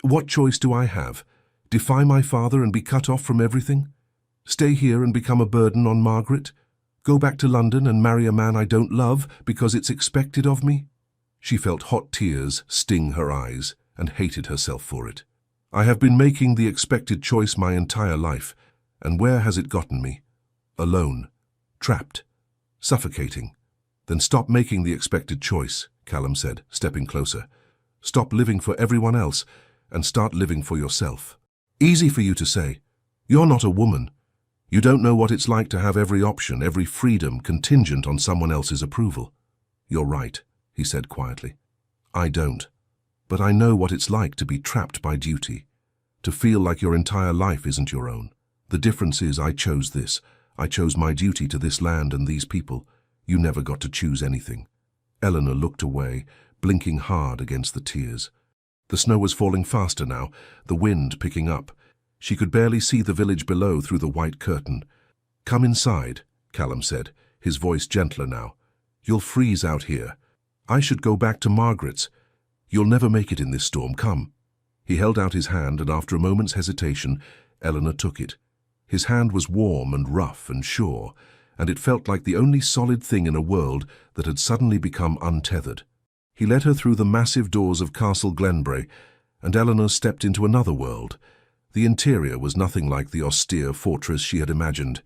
S1: What choice do I have? Defy my father and be cut off from everything? Stay here and become a burden on Margaret? Go back to London and marry a man I don't love because it's expected of me? She felt hot tears sting her eyes and hated herself for it. I have been making the expected choice my entire life, and where has it gotten me? Alone, trapped, suffocating. Then stop making the expected choice, Callum said, stepping closer. Stop living for everyone else and start living for yourself. Easy for you to say. You're not a woman. You don't know what it's like to have every option, every freedom contingent on someone else's approval. You're right, he said quietly. I don't. But I know what it's like to be trapped by duty, to feel like your entire life isn't your own. The difference is I chose this. I chose my duty to this land and these people. You never got to choose anything. Eleanor looked away, blinking hard against the tears. The snow was falling faster now, the wind picking up. She could barely see the village below through the white curtain. Come inside, Callum said, his voice gentler now. You'll freeze out here. I should go back to Margaret's. You'll never make it in this storm, come. He held out his hand, and after a moment's hesitation, Eleanor took it. His hand was warm and rough and sure, and it felt like the only solid thing in a world that had suddenly become untethered. He led her through the massive doors of Castle Glenbrae, and Eleanor stepped into another world. The interior was nothing like the austere fortress she had imagined.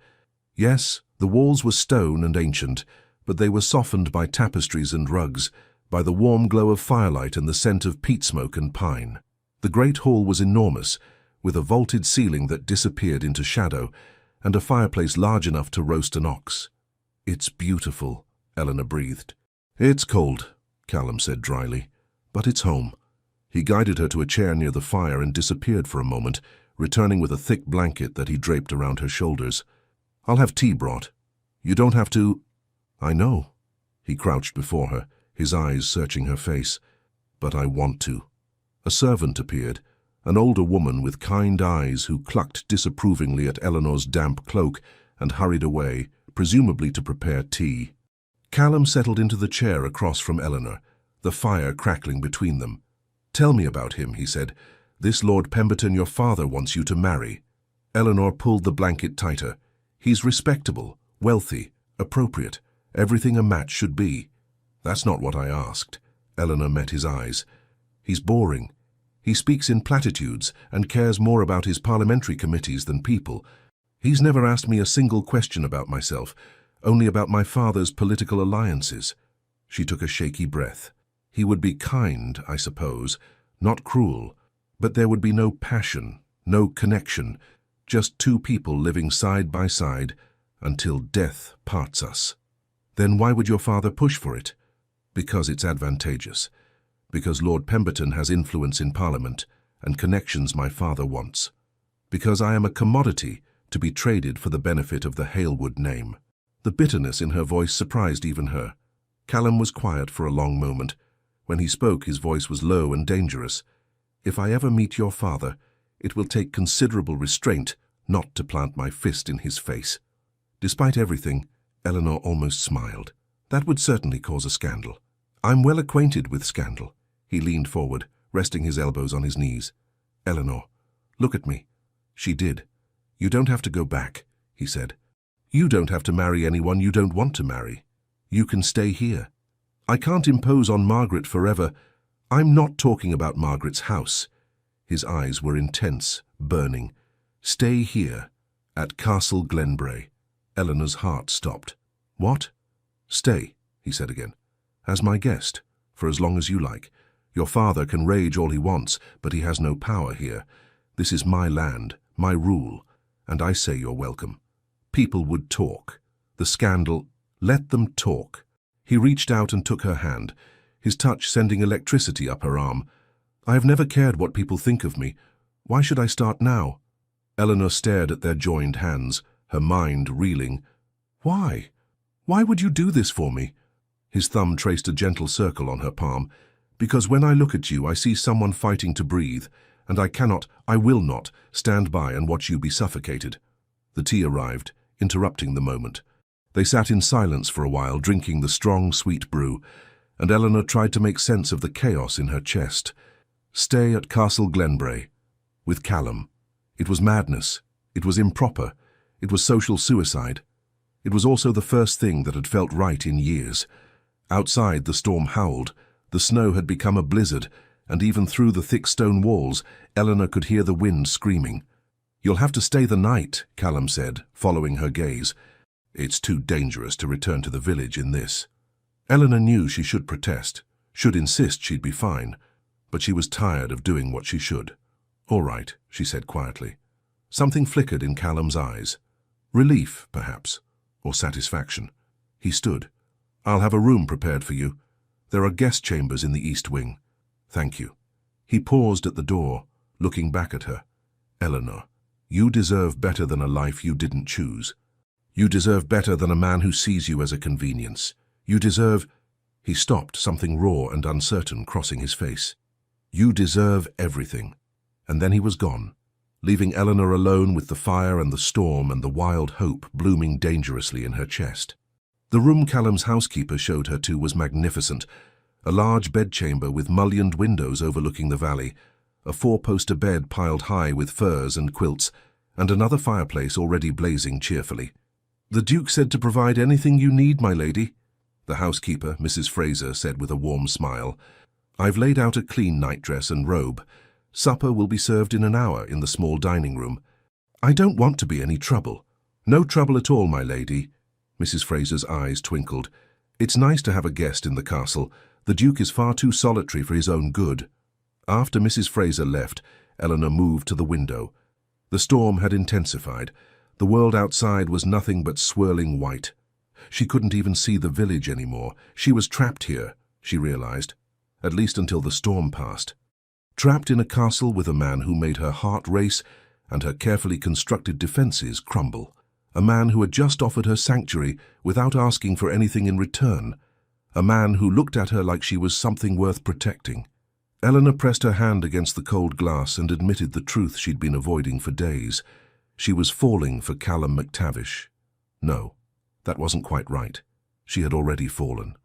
S1: Yes, the walls were stone and ancient, but they were softened by tapestries and rugs, by the warm glow of firelight and the scent of peat smoke and pine. The great hall was enormous, with a vaulted ceiling that disappeared into shadow, and a fireplace large enough to roast an ox. It's beautiful, Eleanor breathed. It's cold, Callum said dryly, but it's home. He guided her to a chair near the fire and disappeared for a moment, returning with a thick blanket that he draped around her shoulders. I'll have tea brought. You don't have to... I know. He crouched before her, his eyes searching her face. But I want to. A servant appeared, an older woman with kind eyes who clucked disapprovingly at Eleanor's damp cloak and hurried away, presumably to prepare tea. Callum settled into the chair across from Eleanor, the fire crackling between them. Tell me about him, he said. This Lord Pemberton your father wants you to marry. Eleanor pulled the blanket tighter. He's respectable, wealthy, appropriate, everything a match should be. That's not what I asked. Eleanor met his eyes. He's boring. He speaks in platitudes and cares more about his parliamentary committees than people. He's never asked me a single question about myself, only about my father's political alliances. She took a shaky breath. He would be kind, I suppose, not cruel, but there would be no passion, no connection, just two people living side by side until death parts us. Then why would your father push for it? Because it's advantageous. Because Lord Pemberton has influence in Parliament and connections my father wants. Because I am a commodity to be traded for the benefit of the Halewood name. The bitterness in her voice surprised even her. Callum was quiet for a long moment. When he spoke, his voice was low and dangerous. If I ever meet your father, it will take considerable restraint not to plant my fist in his face. Despite everything, Eleanor almost smiled. That would certainly cause a scandal. I'm well acquainted with scandal. He leaned forward, resting his elbows on his knees. Eleanor, look at me. She did. You don't have to go back, he said. You don't have to marry anyone you don't want to marry. You can stay here. I can't impose on Margaret forever. I'm not talking about Margaret's house. His eyes were intense, burning. Stay here, at Castle Glenbrae. Eleanor's heart stopped. What? Stay, he said again. As my guest, for as long as you like. Your father can rage all he wants, but he has no power here. This is my land, my rule, and I say you're welcome. People would talk. The scandal, let them talk. He reached out and took her hand, his touch sending electricity up her arm. I have never cared what people think of me. Why should I start now? Eleanor stared at their joined hands, her mind reeling. Why? Why would you do this for me? His thumb traced a gentle circle on her palm. Because when I look at you, I see someone fighting to breathe, and I will not, stand by and watch you be suffocated. The tea arrived, interrupting the moment. They sat in silence for a while, drinking the strong, sweet brew, and Eleanor tried to make sense of the chaos in her chest. Stay at Castle Glenbray. With Callum. It was madness. It was improper. It was social suicide. It was also the first thing that had felt right in years. Outside, the storm howled. The snow had become a blizzard, and even through the thick stone walls, Eleanor could hear the wind screaming. "You'll have to stay the night," Callum said, following her gaze. "It's too dangerous to return to the village in this." Eleanor knew she should protest, should insist she'd be fine, but she was tired of doing what she should. "All right," she said quietly. Something flickered in Callum's eyes. Relief, perhaps, or satisfaction. He stood. "I'll have a room prepared for you. There are guest chambers in the east wing." "Thank you." He paused at the door, looking back at her. "Eleanor, you deserve better than a life you didn't choose. You deserve better than a man who sees you as a convenience. You deserve—" He stopped, something raw and uncertain crossing his face. "You deserve everything." And then he was gone, leaving Eleanor alone with the fire and the storm and the wild hope blooming dangerously in her chest. The room Callum's housekeeper showed her to was magnificent. A large bedchamber with mullioned windows overlooking the valley, a four-poster bed piled high with furs and quilts, and another fireplace already blazing cheerfully. "The Duke said to provide anything you need, my lady," the housekeeper, Mrs. Fraser, said with a warm smile. "I've laid out a clean nightdress and robe. Supper will be served in an hour in the small dining room. I don't want to be any trouble." "No trouble at all, my lady." Mrs. Fraser's eyes twinkled. "It's nice to have a guest in the castle. The Duke is far too solitary for his own good." After Mrs. Fraser left, Eleanor moved to the window. The storm had intensified. The world outside was nothing but swirling white. She couldn't even see the village anymore. She was trapped here, she realized, at least until the storm passed. Trapped in a castle with a man who made her heart race and her carefully constructed defenses crumble. A man who had just offered her sanctuary without asking for anything in return. A man who looked at her like she was something worth protecting. Eleanor pressed her hand against the cold glass and admitted the truth she'd been avoiding for days. She was falling for Callum McTavish. No, that wasn't quite right. She had already fallen.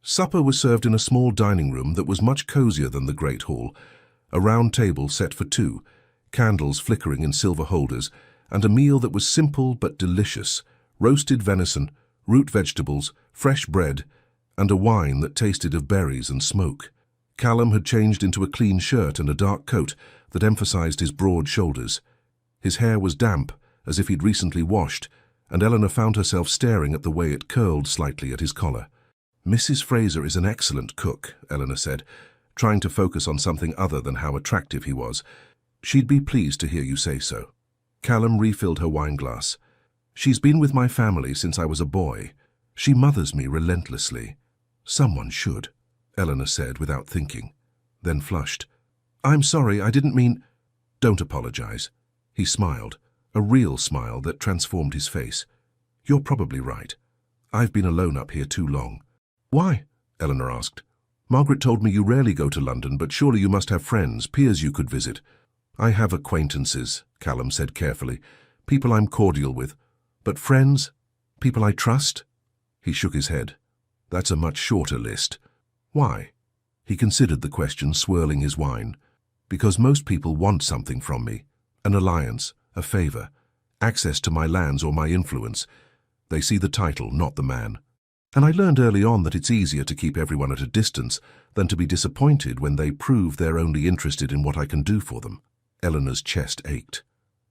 S1: Supper was served in a small dining room that was much cozier than the Great Hall. A round table set for two, candles flickering in silver holders, and a meal that was simple but delicious. Roasted venison, root vegetables, fresh bread, and a wine that tasted of berries and smoke. Callum had changed into a clean shirt and a dark coat that emphasized his broad shoulders. His hair was damp, as if he'd recently washed, and Eleanor found herself staring at the way it curled slightly at his collar. "Mrs. Fraser is an excellent cook," Eleanor said, trying to focus on something other than how attractive he was. "She'd be pleased to hear you say so." Callum refilled her wineglass. "She's been with my family since I was a boy. She mothers me relentlessly." "Someone should," Eleanor said without thinking, then flushed. "I'm sorry, I didn't mean—" "Don't apologize." He smiled, a real smile that transformed his face. "You're probably right. I've been alone up here too long." "Why?" Eleanor asked. "Margaret told me you rarely go to London, but surely you must have friends, peers you could visit." "I have acquaintances," Callum said carefully. "People I'm cordial with. But friends? People I trust?" He shook his head. "That's a much shorter list." "Why?" He considered the question, swirling his wine. "Because most people want something from me. An alliance, a favor, access to my lands or my influence. They see the title, not the man. And I learned early on that it's easier to keep everyone at a distance than to be disappointed when they prove they're only interested in what I can do for them." Eleanor's chest ached.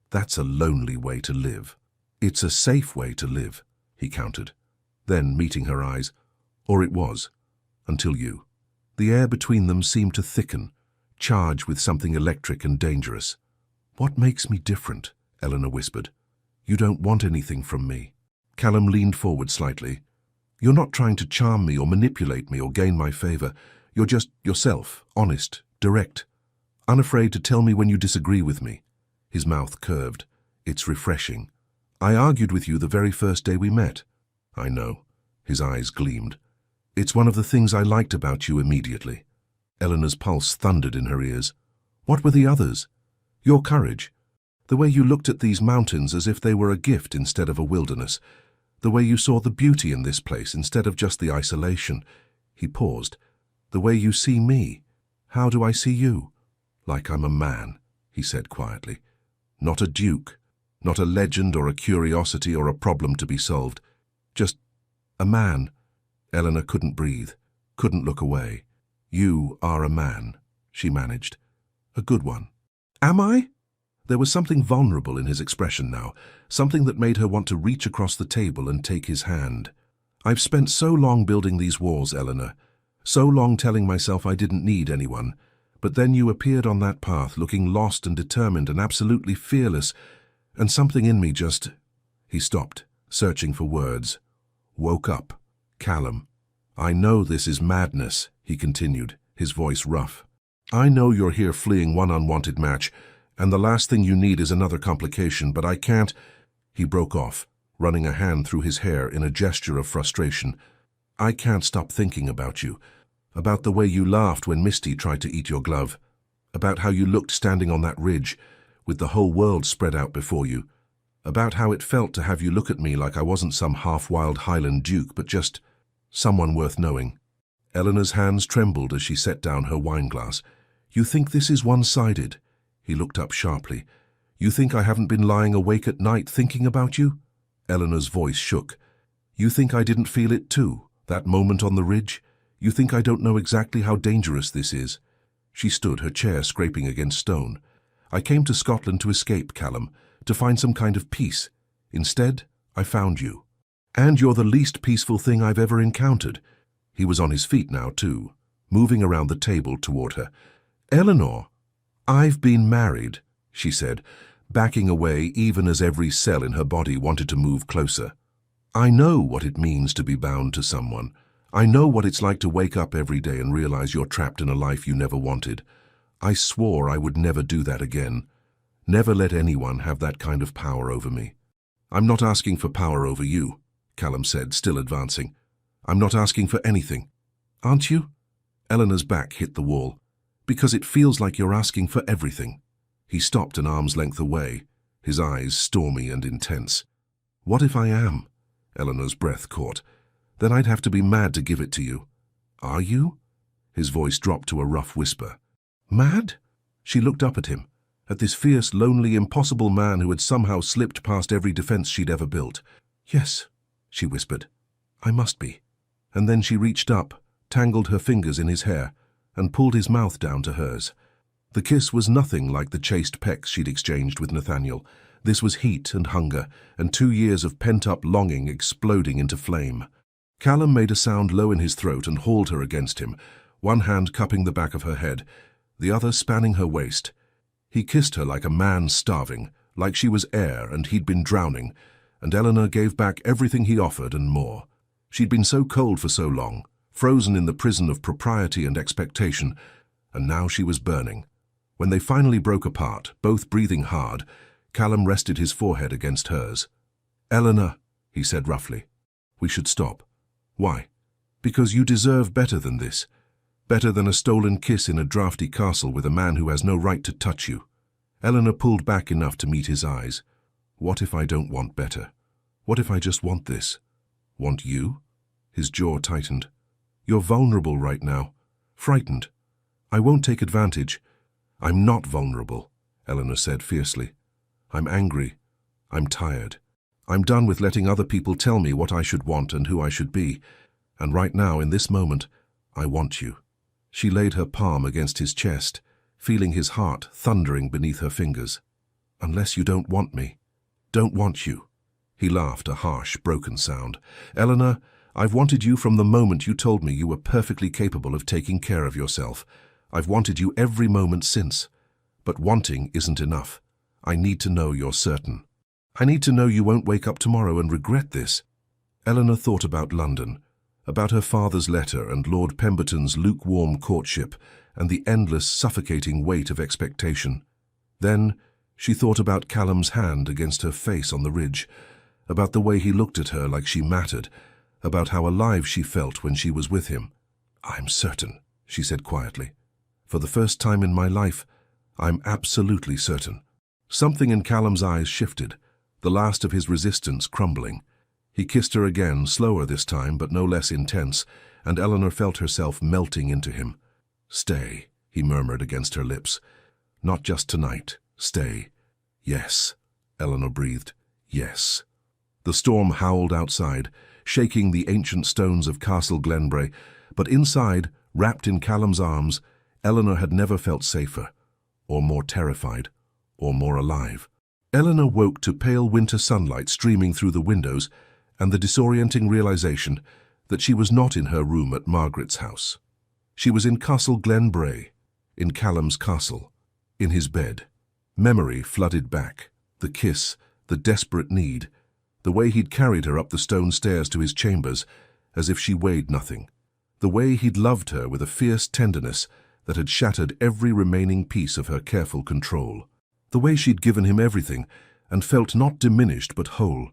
S1: "That's a lonely way to live." "It's a safe way to live," he countered. Then, meeting her eyes, "Or it was, until you." The air between them seemed to thicken, charged with something electric and dangerous. "What makes me different?" Eleanor whispered. "You don't want anything from me." Callum leaned forward slightly. "You're not trying to charm me or manipulate me or gain my favor. You're just yourself, honest, direct, unafraid to tell me when you disagree with me." His mouth curved. "It's refreshing. I argued with you the very first day we met." "I know." His eyes gleamed. "It's one of the things I liked about you immediately." Eleanor's pulse thundered in her ears. "What were the others?" Your courage. The way you looked at these mountains as if they were a gift instead of a wilderness. The way you saw the beauty in this place instead of just the isolation. He paused. The way you see me. How do I see you? Like I'm a man, he said quietly. Not a duke. Not a legend or a curiosity or a problem to be solved. Just a man. Eleanor couldn't breathe, couldn't look away. You are a man, she managed. A good one. Am I? There was something vulnerable in his expression now, something that made her want to reach across the table and take his hand. I've spent so long building these walls, Eleanor, so long telling myself I didn't need anyone, but then you appeared on that path looking lost and determined and absolutely fearless, and something in me just... He stopped, searching for words. Woke up. Callum. I know this is madness, he continued, his voice rough. I know you're here fleeing one unwanted match, and the last thing you need is another complication, but I can't... He broke off, running a hand through his hair in a gesture of frustration. I can't stop thinking about you, about the way you laughed when Misty tried to eat your glove, about how you looked standing on that ridge, with the whole world spread out before you, about how it felt to have you look at me like I wasn't some half-wild Highland duke, but just someone worth knowing. Eleanor's hands trembled as she set down her wineglass. You think this is one-sided? He looked up sharply. You think I haven't been lying awake at night thinking about you? Eleanor's voice shook. You think I didn't feel it too, that moment on the ridge? You think I don't know exactly how dangerous this is? She stood, her chair scraping against stone. I came to Scotland to escape, Callum, to find some kind of peace. Instead, I found you. And you're the least peaceful thing I've ever encountered. He was on his feet now, too, moving around the table toward her. Eleanor, I've been married, she said, backing away even as every cell in her body wanted to move closer. I know what it means to be bound to someone. I know what it's like to wake up every day and realize you're trapped in a life you never wanted. I swore I would never do that again. Never let anyone have that kind of power over me. I'm not asking for power over you, Callum said, still advancing. I'm not asking for anything. Aren't you? Eleanor's back hit the wall. Because it feels like you're asking for everything. He stopped an arm's length away, his eyes stormy and intense. What if I am? Eleanor's breath caught. Then I'd have to be mad to give it to you. Are you? His voice dropped to a rough whisper. Mad? She looked up at him, at this fierce, lonely, impossible man who had somehow slipped past every defense she'd ever built. Yes, she whispered. I must be. And then she reached up, tangled her fingers in his hair, and pulled his mouth down to hers. The kiss was nothing like the chaste pecks she'd exchanged with Nathaniel. This was heat and hunger, and 2 years of pent-up longing exploding into flame. Callum made a sound low in his throat and hauled her against him, one hand cupping the back of her head, the other spanning her waist. He kissed her like a man starving, like she was air and he'd been drowning, and Eleanor gave back everything he offered and more. She'd been so cold for so long, frozen in the prison of propriety and expectation, and now she was burning. When they finally broke apart, both breathing hard, Callum rested his forehead against hers. Eleanor, he said roughly, we should stop. Why? Because you deserve better than this. Better than a stolen kiss in a drafty castle with a man who has no right to touch you. Eleanor pulled back enough to meet his eyes. What if I don't want better? What if I just want this? Want you? His jaw tightened. You're vulnerable right now. Frightened. I won't take advantage. I'm not vulnerable, Eleanor said fiercely. I'm angry. I'm tired. I'm done with letting other people tell me what I should want and who I should be. And right now, in this moment, I want you. She laid her palm against his chest, feeling his heart thundering beneath her fingers. Unless you don't want me. Don't want you. He laughed, a harsh, broken sound. Eleanor, I've wanted you from the moment you told me you were perfectly capable of taking care of yourself. I've wanted you every moment since. But wanting isn't enough. I need to know you're certain. I need to know you won't wake up tomorrow and regret this. Eleanor thought about London, about her father's letter and Lord Pemberton's lukewarm courtship and the endless, suffocating weight of expectation. Then she thought about Callum's hand against her face on the ridge, about the way he looked at her like she mattered, about how alive she felt when she was with him. I'm certain, she said quietly. For the first time in my life, I'm absolutely certain. Something in Callum's eyes shifted, the last of his resistance crumbling. He kissed her again, slower this time, but no less intense, and Eleanor felt herself melting into him. "Stay," he murmured against her lips. "Not just tonight. Stay." "Yes," Eleanor breathed. "Yes." The storm howled outside, shaking the ancient stones of Castle Glenbray, but inside, wrapped in Callum's arms, Eleanor had never felt safer, or more terrified, or more alive. Eleanor woke to pale winter sunlight streaming through the windows and the disorienting realization that she was not in her room at Margaret's house. She was in Castle Glenbray, in Callum's castle, in his bed. Memory flooded back, the kiss, the desperate need, the way he'd carried her up the stone stairs to his chambers, as if she weighed nothing, the way he'd loved her with a fierce tenderness that had shattered every remaining piece of her careful control, the way she'd given him everything and felt not diminished but whole.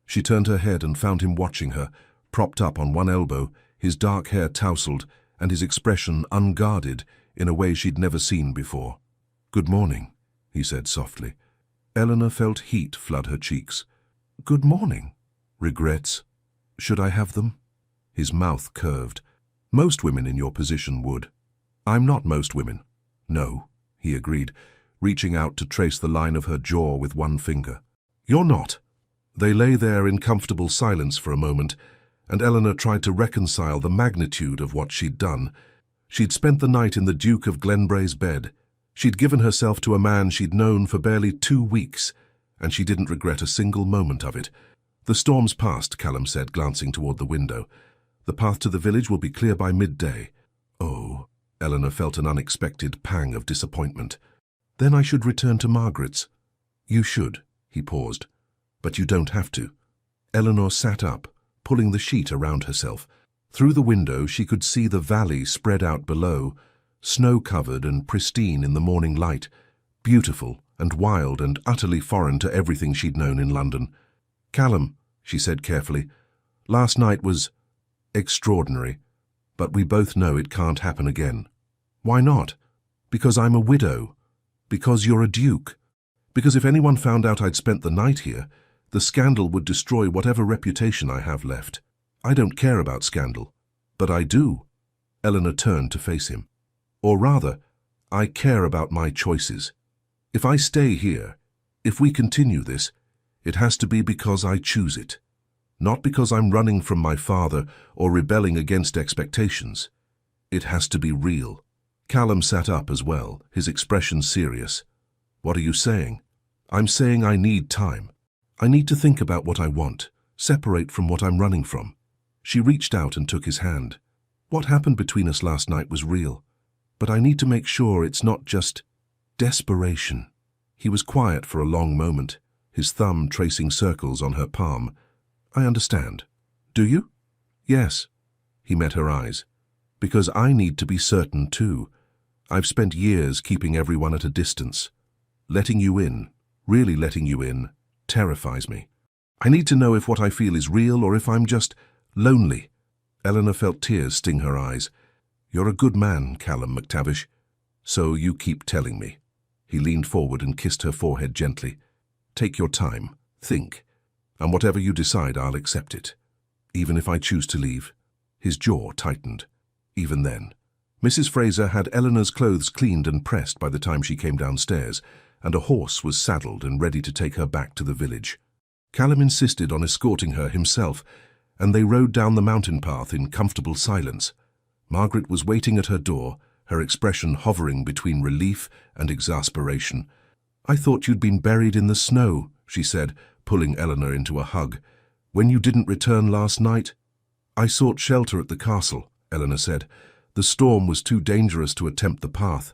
S1: She turned her head and found him watching her, propped up on one elbow, his dark hair tousled and his expression unguarded in a way she'd never seen before. "Good morning," he said softly. Eleanor felt heat flood her cheeks. "Good morning. Regrets? Should I have them?" His mouth curved. "Most women in your position would." "I'm not most women." "No," he agreed, reaching out to trace the line of her jaw with one finger. "You're not." They lay there in comfortable silence for a moment, and Eleanor tried to reconcile the magnitude of what she'd done. She'd spent the night in the Duke of Glenbray's bed. She'd given herself to a man she'd known for barely 2 weeks, and she didn't regret a single moment of it. "The storm's past," Callum said, glancing toward the window. "The path to the village will be clear by midday." "Oh," Eleanor felt an unexpected pang of disappointment. "Then I should return to Margaret's." "You should," he paused. "But you don't have to." Eleanor sat up, pulling the sheet around herself. Through the window she could see the valley spread out below, snow-covered and pristine in the morning light, beautiful and wild and utterly foreign to everything she'd known in London. "Callum," she said carefully, "last night was extraordinary, but we both know it can't happen again." "Why not?" "Because I'm a widow. Because you're a duke. Because if anyone found out I'd spent the night here, the scandal would destroy whatever reputation I have left. I don't care about scandal, but I do." Eleanor turned to face him. "Or rather, I care about my choices. If I stay here, if we continue this, it has to be because I choose it. Not because I'm running from my father or rebelling against expectations. It has to be real." Callum sat up as well, his expression serious. "What are you saying?" "I'm saying I need time. I need to think about what I want, separate from what I'm running from." She reached out and took his hand. "What happened between us last night was real, but I need to make sure it's not just desperation." He was quiet for a long moment, his thumb tracing circles on her palm. "I understand. Do you?" "Yes." He met her eyes. "Because I need to be certain too. I've spent years keeping everyone at a distance. Letting you in, really letting you in, terrifies me. I need to know if what I feel is real or if I'm just lonely." Eleanor felt tears sting her eyes. "You're a good man, Callum McTavish. So you keep telling me." He leaned forward and kissed her forehead gently. "Take your time, think, and whatever you decide, I'll accept it. Even if I choose to leave." His jaw tightened. Even then. Mrs. Fraser had Eleanor's clothes cleaned and pressed by the time she came downstairs, and a horse was saddled and ready to take her back to the village. Callum insisted on escorting her himself, and they rode down the mountain path in comfortable silence. Margaret was waiting at her door, her expression hovering between relief and exasperation. "I thought you'd been buried in the snow," she said, pulling Eleanor into a hug. "When you didn't return last night?" "I sought shelter at the castle," Eleanor said. "The storm was too dangerous to attempt the path."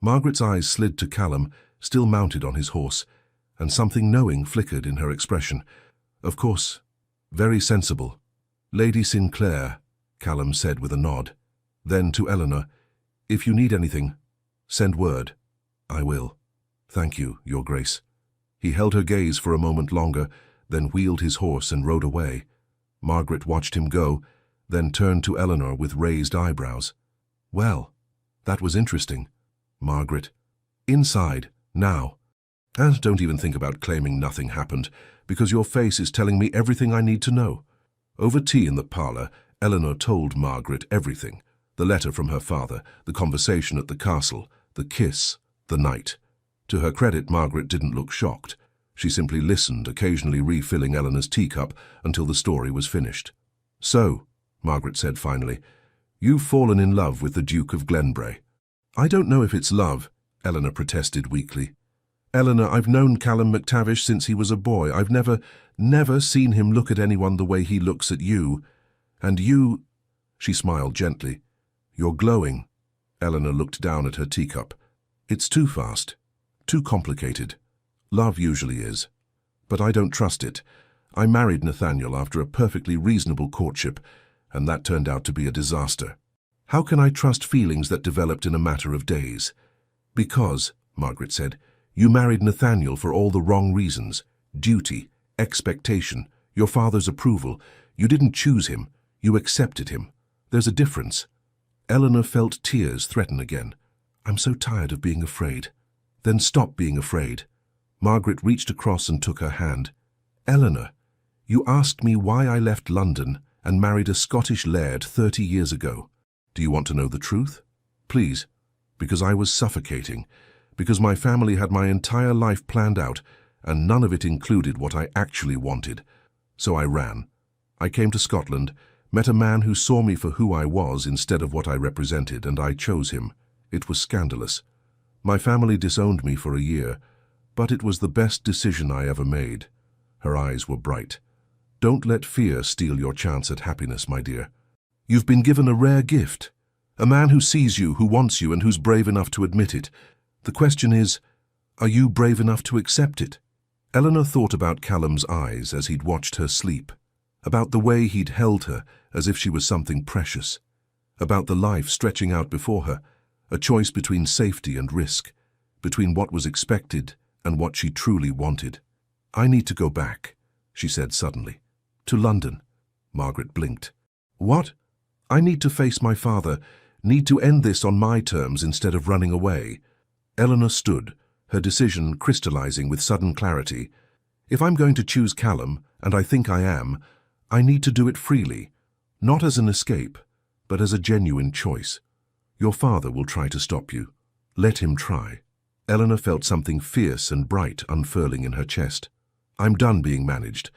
S1: Margaret's eyes slid to Callum, still mounted on his horse, and something knowing flickered in her expression. "Of course. Very sensible." "Lady Sinclair," Callum said with a nod. Then to Eleanor, "If you need anything, send word." "I will." "Thank you, Your Grace." He held her gaze for a moment longer, then wheeled his horse and rode away. Margaret watched him go, then turned to Eleanor with raised eyebrows. "Well, that was interesting." "Margaret." Inside, now. And don't even think about claiming nothing happened, because your face is telling me everything I need to know. Over tea in the parlour, Eleanor told Margaret everything. The letter from her father, the conversation at the castle, the kiss, the night. To her credit, Margaret didn't look shocked. She simply listened, occasionally refilling Eleanor's teacup until the story was finished. "So," Margaret said finally, "you've fallen in love with the Duke of Glenbray." "I don't know if it's love," Eleanor protested weakly. "Eleanor, I've known Callum MacTavish since he was a boy. I've never seen him look at anyone the way he looks at you. And you—" She smiled gently. "You're glowing." Eleanor looked down at her teacup. "It's too fast. Too complicated. Love usually is. But I don't trust it. I married Nathaniel after a perfectly reasonable courtship, and that turned out to be a disaster. How can I trust feelings that developed in a matter of days?" "Because," Margaret said, "you married Nathaniel for all the wrong reasons. Duty, expectation, your father's approval. You didn't choose him. You accepted him. There's a difference." Eleanor felt tears threaten again. "I'm so tired of being afraid." "Then stop being afraid." Margaret reached across and took her hand. "Eleanor, you asked me why I left London and married a Scottish laird 30 years ago. Do you want to know the truth? Please. Because I was suffocating. Because my family had my entire life planned out, and none of it included what I actually wanted. So I ran. I came to Scotland, met a man who saw me for who I was instead of what I represented, and I chose him. It was scandalous. My family disowned me for a year, but it was the best decision I ever made." Her eyes were bright. "Don't let fear steal your chance at happiness, my dear. You've been given a rare gift. A man who sees you, who wants you, and who's brave enough to admit it. The question is, are you brave enough to accept it?" Eleanor thought about Callum's eyes as he'd watched her sleep, about the way he'd held her as if she was something precious, about the life stretching out before her, a choice between safety and risk, between what was expected and what she truly wanted. "I need to go back," she said suddenly. "To London." Margaret blinked. "What?" "I need to face my father, need to end this on my terms instead of running away." Eleanor stood, her decision crystallizing with sudden clarity. "If I'm going to choose Callum, and I think I am, I need to do it freely, not as an escape, but as a genuine choice. Your father will try to stop you. Let him try." Eleanor felt something fierce and bright unfurling in her chest. "I'm done being managed,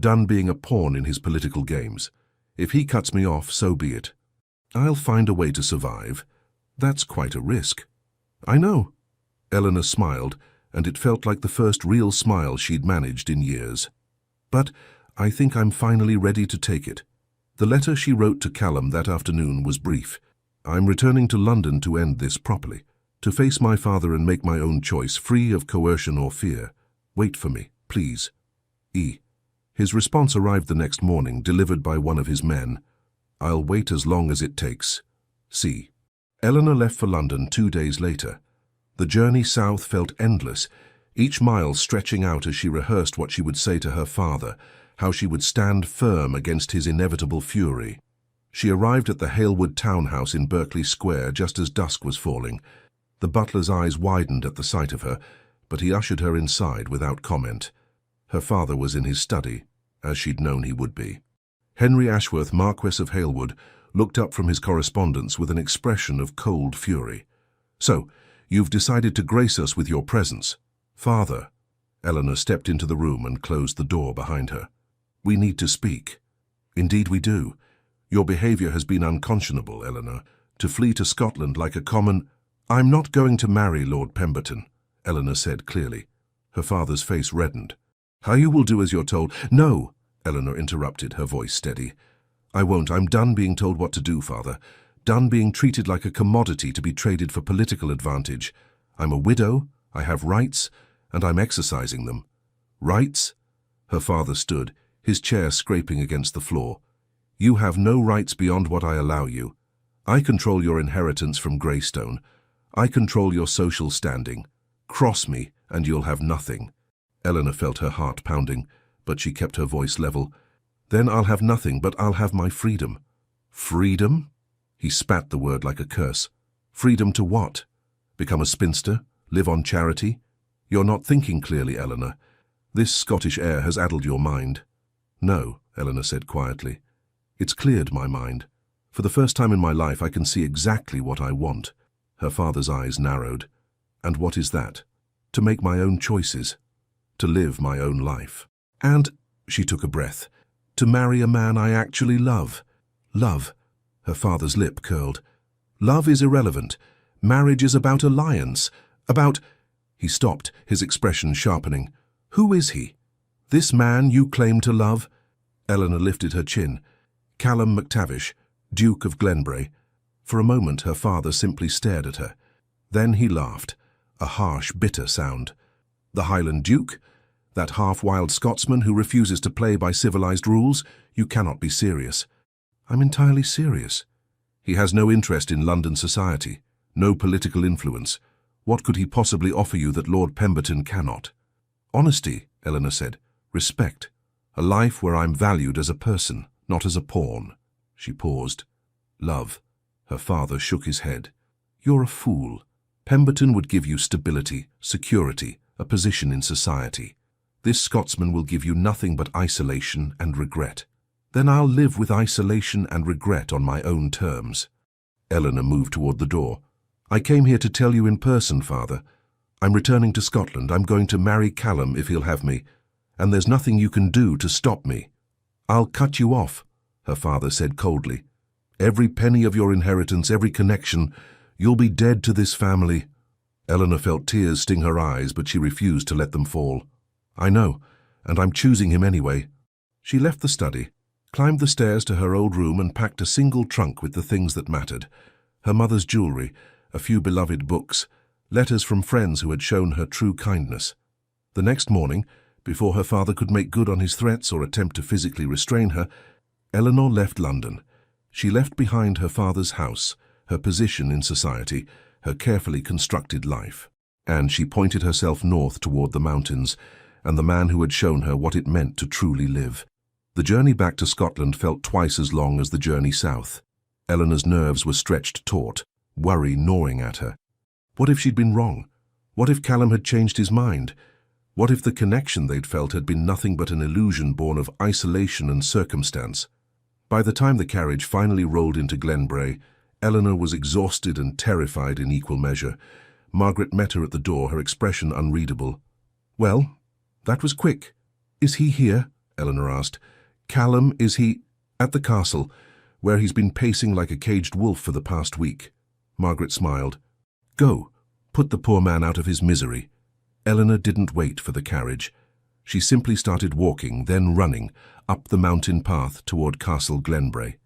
S1: done being a pawn in his political games. If he cuts me off, so be it. I'll find a way to survive. That's quite a risk." "I know." Eleanor smiled, and it felt like the first real smile she'd managed in years. "But I think I'm finally ready to take it." The letter she wrote to Callum that afternoon was brief. "I'm returning to London to end this properly, to face my father and make my own choice, free of coercion or fear. Wait for me, please. E." His response arrived the next morning, delivered by one of his men. "I'll wait as long as it takes. C." Eleanor left for London 2 days later. The journey south felt endless, each mile stretching out as she rehearsed what she would say to her father, how she would stand firm against his inevitable fury. She arrived at the Halewood townhouse in Berkeley Square just as dusk was falling. The butler's eyes widened at the sight of her, but he ushered her inside without comment. Her father was in his study, as she'd known he would be. Henry Ashworth, Marquess of Halewood, looked up from his correspondence with an expression of cold fury. "So, you've decided to grace us with your presence. Father." Eleanor stepped into the room and closed the door behind her. "We need to speak." "Indeed we do. Your behavior has been unconscionable, Eleanor. To flee to Scotland like a common—" "I'm not going to marry Lord Pemberton," Eleanor said clearly. Her father's face reddened. "You will do as you're told." "No," Eleanor interrupted, her voice steady. "I won't. I'm done being told what to do, Father. Done being treated like a commodity to be traded for political advantage. I'm a widow, I have rights, and I'm exercising them." "Rights?" Her father stood, his chair scraping against the floor. "You have no rights beyond what I allow you. I control your inheritance from Greystone. I control your social standing. Cross me, and you'll have nothing." Eleanor felt her heart pounding, but she kept her voice level. "Then I'll have nothing, but I'll have my freedom." "Freedom?" He spat the word like a curse. "Freedom to what? Become a spinster? Live on charity? You're not thinking clearly, Eleanor. This Scottish air has addled your mind. No, Eleanor said quietly. It's cleared my mind. For the first time in my life, I can see exactly what I want. Her father's eyes narrowed. And what is that? To make my own choices. To live my own life. And, she took a breath, to marry a man I actually love. Love. Her father's lip curled. Love is irrelevant. Marriage is about alliance. About... He stopped, his expression sharpening. Who is he? This man you claim to love? Eleanor lifted her chin. Callum MacTavish, Duke of Glenbray. For a moment her father simply stared at her. Then he laughed, a harsh, bitter sound. The Highland Duke? That half-wild Scotsman who refuses to play by civilized rules? You cannot be serious. I'm entirely serious. He has no interest in London society, no political influence. What could he possibly offer you that Lord Pemberton cannot? Honesty, Eleanor said. Respect. A life where I'm valued as a person, not as a pawn. She paused. Love. Her father shook his head. You're a fool. Pemberton would give you stability, security, a position in society. This Scotsman will give you nothing but isolation and regret. Then I'll live with isolation and regret on my own terms. Eleanor moved toward the door. I came here to tell you in person, Father. I'm returning to Scotland. I'm going to marry Callum if he'll have me. And there's nothing you can do to stop me. I'll cut you off, her father said coldly. Every penny of your inheritance, every connection, you'll be dead to this family. Eleanor felt tears sting her eyes, but she refused to let them fall. I know, and I'm choosing him anyway. She left the study, climbed the stairs to her old room and packed a single trunk with the things that mattered. Her mother's jewellery, a few beloved books, letters from friends who had shown her true kindness. The next morning, before her father could make good on his threats or attempt to physically restrain her, Eleanor left London. She left behind her father's house, her position in society, her carefully constructed life. And she pointed herself north toward the mountains and the man who had shown her what it meant to truly live. The journey back to Scotland felt twice as long as the journey south. Eleanor's nerves were stretched taut, worry gnawing at her. What if she'd been wrong? What if Callum had changed his mind? What if the connection they'd felt had been nothing but an illusion born of isolation and circumstance? By the time the carriage finally rolled into Glenbray, Eleanor was exhausted and terrified in equal measure. Margaret met her at the door, her expression unreadable. Well, that was quick. Is he here? Eleanor asked. Callum, is he at the castle, where he's been pacing like a caged wolf for the past week? Margaret smiled. Go, put the poor man out of his misery. Eleanor didn't wait for the carriage. She simply started walking, then running, up the mountain path toward Castle Glenbray.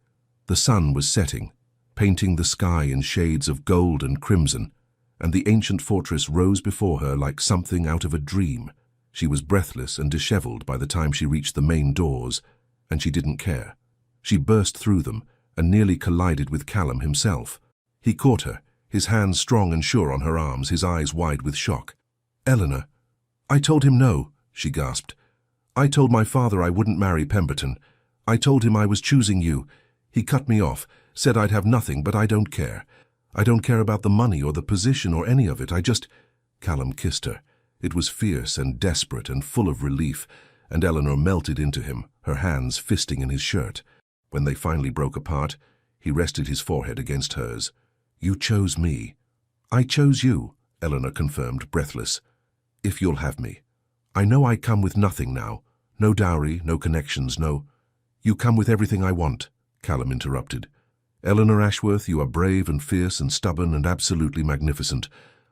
S1: The sun was setting, painting the sky in shades of gold and crimson, and the ancient fortress rose before her like something out of a dream. She was breathless and disheveled by the time she reached the main doors, and she didn't care. She burst through them and nearly collided with Callum himself. He caught her, his hands strong and sure on her arms, his eyes wide with shock. Eleanor, I told him no, she gasped. I told my father I wouldn't marry Pemberton. I told him I was choosing you. He cut me off, said I'd have nothing, but I don't care. I don't care about the money or the position or any of it. Callum kissed her. It was fierce and desperate and full of relief, and Eleanor melted into him, her hands fisting in his shirt. When they finally broke apart, he rested his forehead against hers. You chose me. I chose you, Eleanor confirmed, breathless. If you'll have me. I know I come with nothing now. No dowry, no connections, no... You come with everything I want, Callum interrupted. Eleanor Ashworth, you are brave and fierce and stubborn and absolutely magnificent.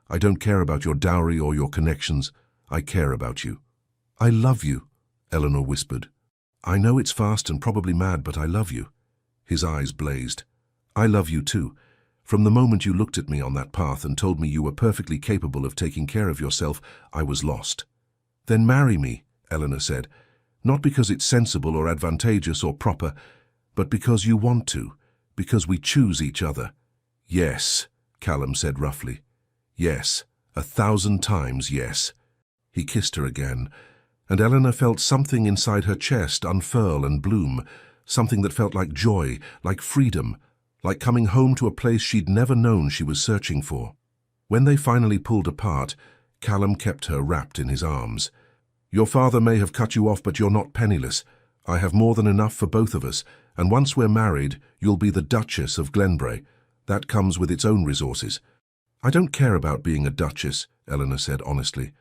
S1: I don't care about your dowry or your connections. I care about you. I love you, Eleanor whispered. I know it's fast and probably mad, but I love you. His eyes blazed. I love you too. From the moment you looked at me on that path and told me you were perfectly capable of taking care of yourself, I was lost. Then marry me, Eleanor said. Not because it's sensible or advantageous or proper, but because you want to, because we choose each other. Yes, Callum said roughly. Yes, 1,000 times yes. He kissed her again, and Eleanor felt something inside her chest unfurl and bloom, something that felt like joy, like freedom, like coming home to a place she'd never known she was searching for. When they finally pulled apart, Callum kept her wrapped in his arms. "Your father may have cut you off, but you're not penniless. I have more than enough for both of us, and once we're married, you'll be the Duchess of Glenbray. That comes with its own resources." "I don't care about being a duchess," Eleanor said honestly.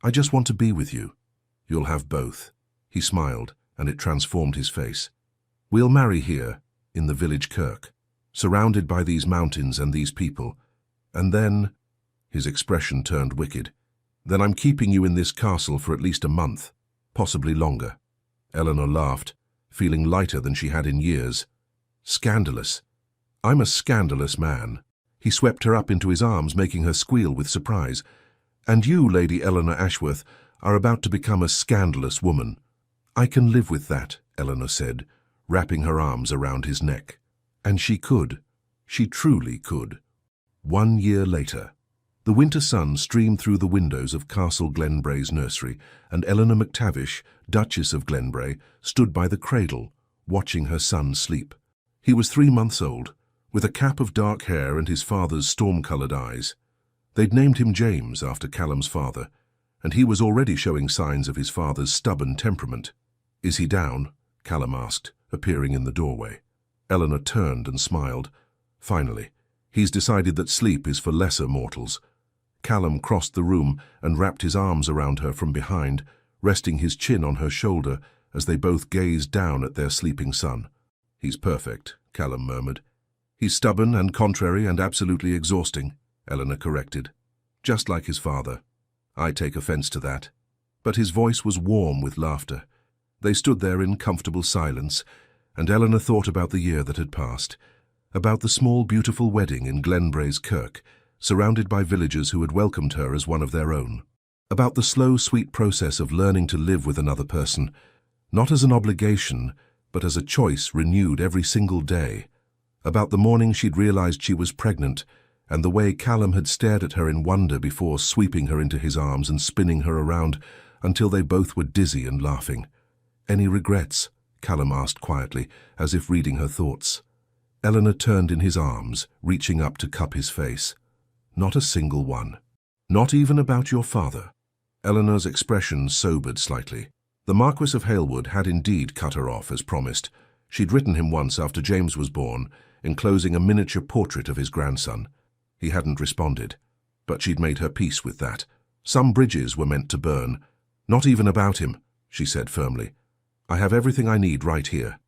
S1: "I just want to be with you." "You'll have both." He smiled, and it transformed his face. "We'll marry here, in the village kirk, surrounded by these mountains and these people. And then—" his expression turned wicked. "Then I'm keeping you in this castle for at least a month, possibly longer." Eleanor laughed, feeling lighter than she had in years. "Scandalous. I'm a scandalous man." He swept her up into his arms, making her squeal with surprise. "And you, Lady Eleanor Ashworth, are about to become a scandalous woman." "I can live with that," Eleanor said, wrapping her arms around his neck. And she could. She truly could. 1 year later. The winter sun streamed through the windows of Castle Glenbray's nursery, and Eleanor MacTavish, Duchess of Glenbray, stood by the cradle, watching her son sleep. He was 3 months old, with a cap of dark hair and his father's storm-coloured eyes. They'd named him James after Callum's father, and he was already showing signs of his father's stubborn temperament. "Is he down?" Callum asked, appearing in the doorway. Eleanor turned and smiled. "Finally, he's decided that sleep is for lesser mortals." Callum crossed the room and wrapped his arms around her from behind, resting his chin on her shoulder as they both gazed down at their sleeping son. "He's perfect," Callum murmured. "He's stubborn and contrary and absolutely exhausting," Eleanor corrected. "Just like his father. I take offense to that." But his voice was warm with laughter. They stood there in comfortable silence, and Eleanor thought about the year that had passed, about the small, beautiful wedding in Glenbray's kirk, surrounded by villagers who had welcomed her as one of their own, about the slow, sweet process of learning to live with another person, not as an obligation, but as a choice renewed every single day, about the morning she'd realized she was pregnant, and the way Callum had stared at her in wonder before sweeping her into his arms and spinning her around until they both were dizzy and laughing. "Any regrets?" Callum asked quietly, as if reading her thoughts. Eleanor turned in his arms, reaching up to cup his face. "Not a single one. Not even about your father." Eleanor's expression sobered slightly. The Marquis of Halewood had indeed cut her off, as promised. She'd written him once after James was born, enclosing a miniature portrait of his grandson. He hadn't responded, but she'd made her peace with that. Some bridges were meant to burn. "Not even about him," she said firmly. "I have everything I need right here."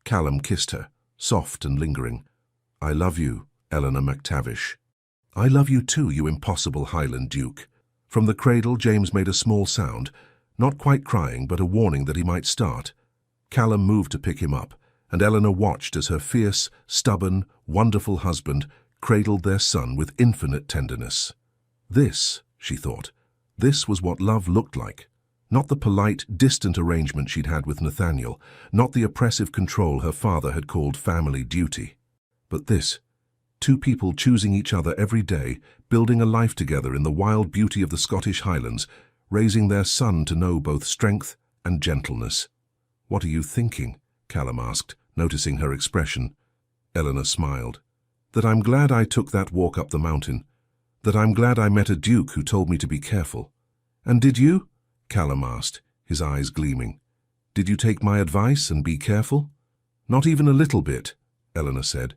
S1: Callum kissed her, soft and lingering. "I love you, Eleanor MacTavish." "I love you too, you impossible Highland Duke." From the cradle, James made a small sound, not quite crying, but a warning that he might start. Callum moved to pick him up, and Eleanor watched as her fierce, stubborn, wonderful husband cradled their son with infinite tenderness. This, she thought, this was what love looked like. Not the polite, distant arrangement she'd had with Nathaniel, not the oppressive control her father had called family duty. But this, two people choosing each other every day, building a life together in the wild beauty of the Scottish Highlands, raising their son to know both strength and gentleness. "What are you thinking?" Callum asked, noticing her expression. Eleanor smiled. "That I'm glad I took that walk up the mountain. That I'm glad I met a duke who told me to be careful." "And did you?" Callum asked, his eyes gleaming. "Did you take my advice and be careful?" "Not even a little bit," Eleanor said.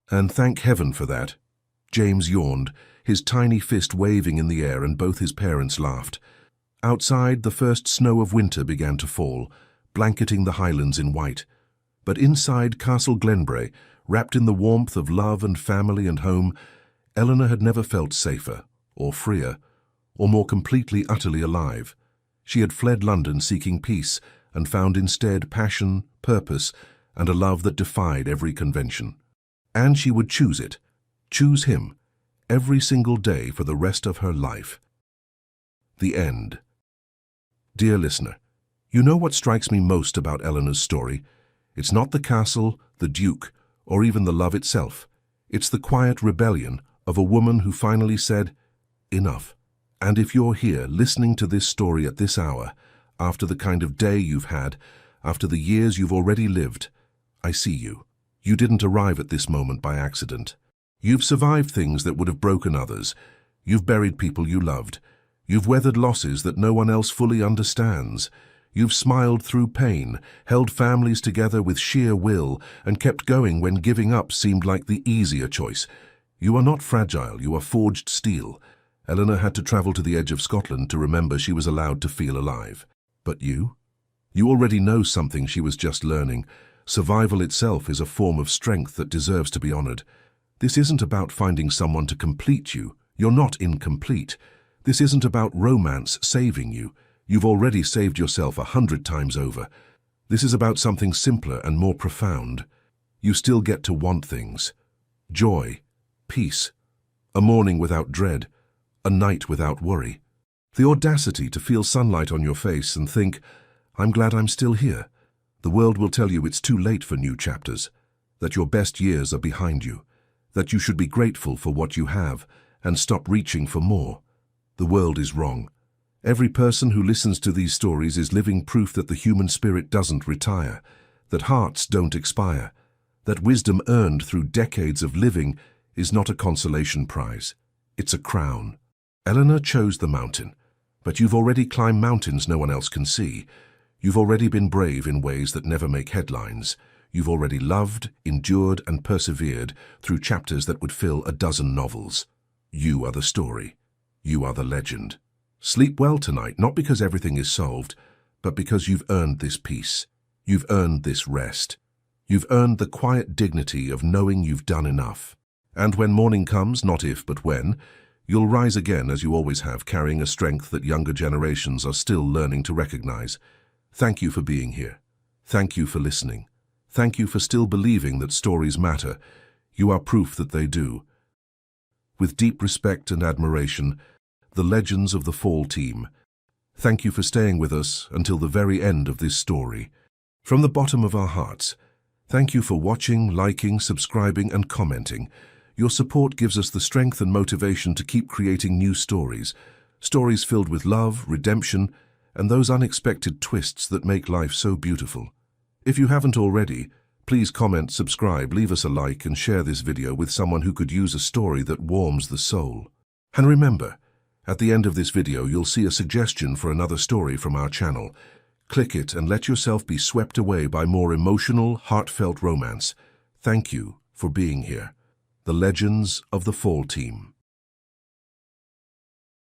S1: "And thank heaven for that." James yawned, his tiny fist waving in the air, and both his parents laughed. Outside, the first snow of winter began to fall, blanketing the highlands in white. But inside Castle Glenbray, wrapped in the warmth of love and family and home, Eleanor had never felt safer, or freer, or more completely, utterly alive. She had fled London seeking peace, and found instead passion, purpose, and a love that defied every convention. And she would choose it, choose him, every single day for the rest of her life. The end. Dear listener, you know what strikes me most about Eleanor's story? It's not the castle, the duke, or even the love itself. It's the quiet rebellion of a woman who finally said, "Enough." And if you're here listening to this story at this hour, after the kind of day you've had, after the years you've already lived, I see you. You didn't arrive at this moment by accident. You've survived things that would have broken others. You've buried people you loved. You've weathered losses that no one else fully understands. You've smiled through pain, held families together with sheer will, and kept going when giving up seemed like the easier choice. You are not fragile, you are forged steel. Eleanor had to travel to the edge of Scotland to remember she was allowed to feel alive. But you? You already know something she was just learning. Survival itself is a form of strength that deserves to be honored. This isn't about finding someone to complete you. You're not incomplete. This isn't about romance saving you. You've already saved yourself 100 times over. This is about something simpler and more profound. You still get to want things. Joy, peace, a morning without dread, a night without worry. The audacity to feel sunlight on your face and think, I'm glad I'm still here. The world will tell you it's too late for new chapters, that your best years are behind you, that you should be grateful for what you have and stop reaching for more. The world is wrong. Every person who listens to these stories is living proof that the human spirit doesn't retire, that hearts don't expire, that wisdom earned through decades of living is not a consolation prize. It's a crown. Eleanor chose the mountain, but you've already climbed mountains no one else can see. You've already been brave in ways that never make headlines. You've already loved, endured, and persevered through chapters that would fill a dozen novels. You are the story. You are the legend. Sleep well tonight, not because everything is solved, but because you've earned this peace. You've earned this rest. You've earned the quiet dignity of knowing you've done enough. And when morning comes, not if but when, you'll rise again as you always have, carrying a strength that younger generations are still learning to recognize. Thank you for being here. Thank you for listening. Thank you for still believing that stories matter. You are proof that they do. With deep respect and admiration, the legends of the Fall Team. Thank you for staying with us until the very end of this story. From the bottom of our hearts, thank you for watching, liking, subscribing, and commenting. Your support gives us the strength and motivation to keep creating new stories, stories filled with love, redemption, and those unexpected twists that make life so beautiful. If you haven't already, please comment, subscribe, leave us a like, and share this video with someone who could use a story that warms the soul. And remember, at the end of this video, you'll see a suggestion for another story from our channel. Click it and let yourself be swept away by more emotional, heartfelt romance. Thank you for being here. The Legends of the Fall Team.